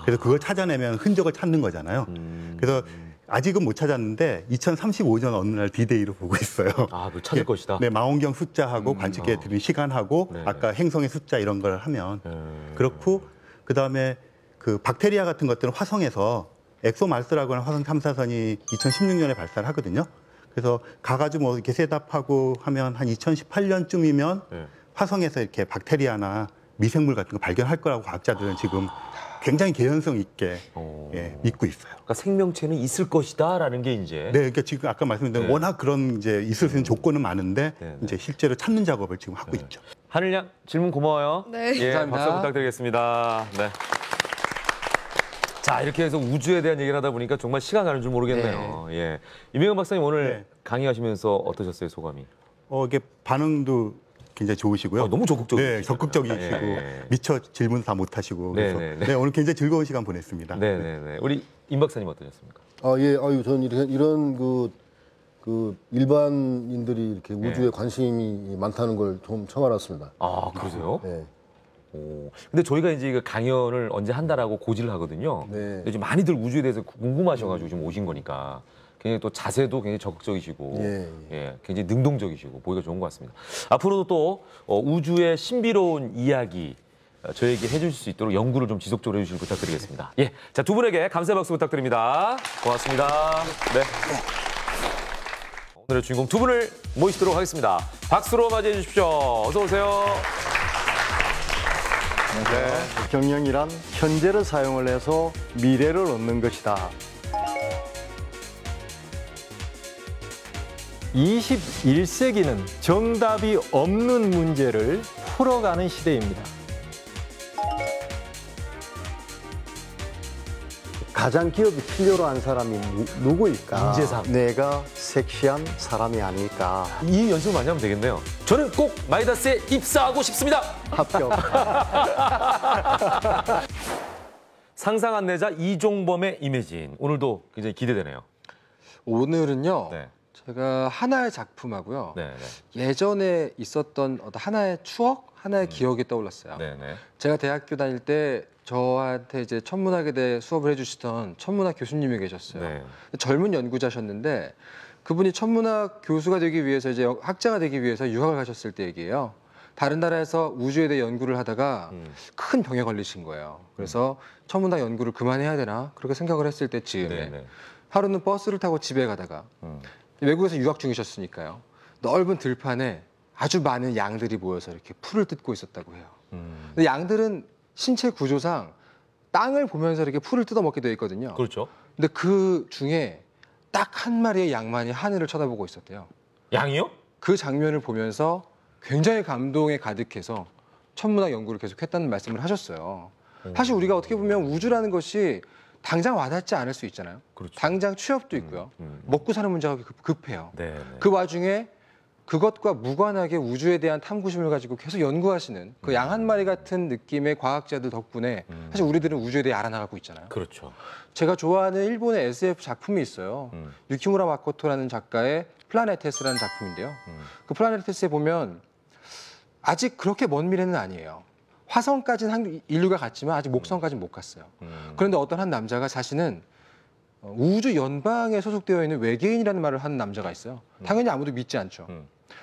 그래서 그걸 찾아내면 흔적을 찾는 거잖아요. 그래서 아직은 못 찾았는데 2035년 어느 날 디데이로 보고 있어요. 아, 그 찾을 것이다. 네, 망원경 숫자하고 관측기에 들은 시간하고 네, 아까 행성의 숫자 이런 걸 하면 그렇고 그다음에 그 박테리아 같은 것들은 화성에서 엑소말스라고 하는 화성 탐사선이 2016년에 발사를 하거든요. 그래서 가가지고 뭐 이렇게 셋업하고 하면 한 2018년쯤이면 네. 화성에서 이렇게 박테리아나 미생물 같은 거 발견할 거라고 과학자들은 지금 굉장히 개연성 있게 예, 믿고 있어요. 그러니까 생명체는 있을 것이다라는 게 이제. 네, 그러니까 지금 아까 말씀드린 네. 워낙 그런 이제 있을 수 있는 조건은 많은데 네, 네. 이제 실제로 찾는 작업을 지금 하고 있죠. 하늘양 질문 고마워요. 네. 예, 감사합니다. 박수 부탁드리겠습니다. 네. 자, 이렇게 해서 우주에 대한 얘기를 하다 보니까 정말 시간 가는 줄 모르겠네요. 예. 이명현 박사님 오늘 네. 강의하시면서 어떠셨어요, 소감이? 이게 반응도 굉장히 좋으시고요. 너무 적극적이시죠. 네, 적극적이시고 예. 미처 질문 다 못하시고 네, 그래서 네, 네. 네, 오늘 굉장히 즐거운 시간 보냈습니다. 네, 네, 네. 우리 임 박사님 어떠셨습니까? 예, 저는 이런 그 일반인들이 이렇게 우주에 관심이 많다는 걸 좀 처음 알았습니다. 아, 그러세요? 네. 오. 근데 저희가 이제 이거 강연을 언제 한다라고 고지를 하거든요. 네. 근데 지금 많이들 우주에 대해서 궁금하셔가지고 지금 오신 거니까 굉장히 또 자세도 굉장히 적극적이시고, 예. 굉장히 능동적이시고 보기가 좋은 것 같습니다. 앞으로도 또 우주의 신비로운 이야기 저에게 해주실 수 있도록 연구를 좀 지속적으로 해주시길 부탁드리겠습니다. 예, 자, 두 분에게 감사의 박수 부탁드립니다. 고맙습니다. 네. 오늘의 주인공 두 분을 모시도록 하겠습니다. 박수로 맞이해 주십시오. 어서 오세요. 경영이란 현재를 사용을 해서 미래를 얻는 것이다. 21세기는 정답이 없는 문제를 풀어가는 시대입니다. 가장 기업이 필요로 한 사람이 누구일까? 인재상. 내가 섹시한 사람이 아닐까? 이 연습을 많이 하면 되겠네요. 저는 꼭 마이다스에 입사하고 싶습니다. 합격. 상상 안내자 이종범의 이매진. 오늘도 굉장히 기대되네요. 오늘은요. 네. 제가 하나의 작품하고요. 네, 예전에 있었던 어떤 하나의 추억, 하나의 기억이 떠올랐어요. 네, 네. 제가 대학교 다닐 때 저한테 이제 천문학에 수업을 해주시던 천문학 교수님이 계셨어요. 네. 젊은 연구자셨는데 그분이 천문학 교수가 되기 위해서 이제 학자가 되기 위해서 유학을 가셨을 때 얘기예요. 다른 나라에서 우주에 대해 연구를 하다가 큰 병에 걸리신 거예요. 그래서 천문학 연구를 그만해야 되나 그렇게 생각을 했을 때 즈음에 네, 네. 하루는 버스를 타고 집에 가다가 외국에서 유학 중이셨으니까요. 넓은 들판에 아주 많은 양들이 모여서 이렇게 풀을 뜯고 있었다고 해요. 근데 양들은 신체 구조상 땅을 보면서 이렇게 풀을 뜯어먹게 되어 있거든요. 그렇죠. 근데 그 중에 딱 한 마리의 양만이 하늘을 쳐다보고 있었대요. 양이요? 그 장면을 보면서 굉장히 감동에 가득해서 천문학 연구를 계속했다는 말씀을 하셨어요. 사실 우리가 어떻게 보면 우주라는 것이 당장 와닿지 않을 수 있잖아요. 그렇죠. 당장 취업도 있고요. 먹고 사는 문제가 급해요. 네. 그 와중에 그것과 무관하게 우주에 대한 탐구심을 가지고 계속 연구하시는 그 양 한 마리 같은 느낌의 과학자들 덕분에 사실 우리들은 우주에 대해 알아나가고 있잖아요. 그렇죠. 제가 좋아하는 일본의 SF 작품이 있어요. 유키무라 마코토라는 작가의 플라네테스라는 작품인데요. 그 플라네테스에 보면 아직 그렇게 먼 미래는 아니에요. 화성까지는 인류가 갔지만 아직 목성까지는 못 갔어요. 그런데 어떤 한 남자가 자신은 우주 연방에 소속되어 있는 외계인이라는 말을 하는 남자가 있어요. 당연히 아무도 믿지 않죠.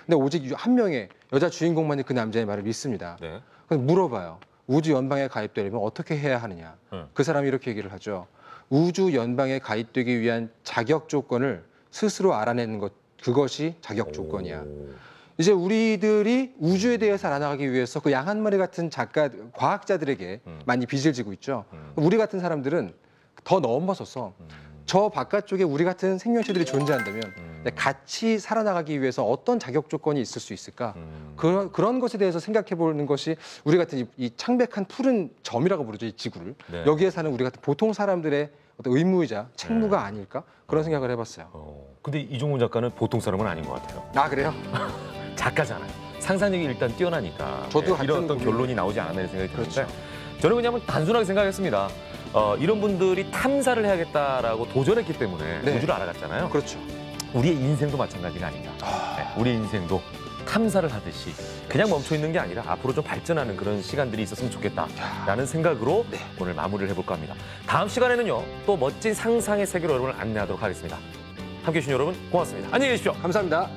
근데 오직 한 명의 여자 주인공만이 그 남자의 말을 믿습니다. 네. 그래서 물어봐요. 우주 연방에 가입되려면 어떻게 해야 하느냐. 그 사람이 이렇게 얘기를 하죠. 우주 연방에 가입되기 위한 자격 조건을 스스로 알아내는 것, 그것이 자격 조건이야. 이제 우리들이 우주에 대해서 알아나가기 위해서 그 양 한 마리 같은 과학자들에게 많이 빚을 지고 있죠. 우리 같은 사람들은 더 넘어서서 저 바깥쪽에 우리 같은 생명체들이 존재한다면 같이 살아나가기 위해서 어떤 자격 조건이 있을 수 있을까? 그런 것에 대해서 생각해 보는 것이 우리 같은 이 창백한 푸른 점이라고 부르죠, 이 지구를. 네. 여기에 사는 우리 같은 보통 사람들의 어떤 의무이자 책무가 아닐까? 그런 생각을 해봤어요. 근데 이종훈 작가는 보통 사람은 아닌 것 같아요. 아, 그래요? 작가잖아요. 상상력이 일단 뛰어나니까 저도 이런 어떤 결론이 나오지 않았나 생각이 드는데 저는 그냥 단순하게 생각했습니다. 이런 분들이 탐사를 해야겠다라고 도전했기 때문에 네. 우주를 알아갔잖아요. 그렇죠. 우리의 인생도 마찬가지가 아닌가. 네, 우리의 인생도 탐사를 하듯이 그냥 멈춰 있는 게 아니라 앞으로 좀 발전하는 그런 시간들이 있었으면 좋겠다라는 생각으로 오늘 마무리를 해볼까 합니다. 다음 시간에는요, 또 멋진 상상의 세계로 여러분을 안내하도록 하겠습니다. 함께해 주신 여러분 고맙습니다. 안녕히 계십시오. 감사합니다.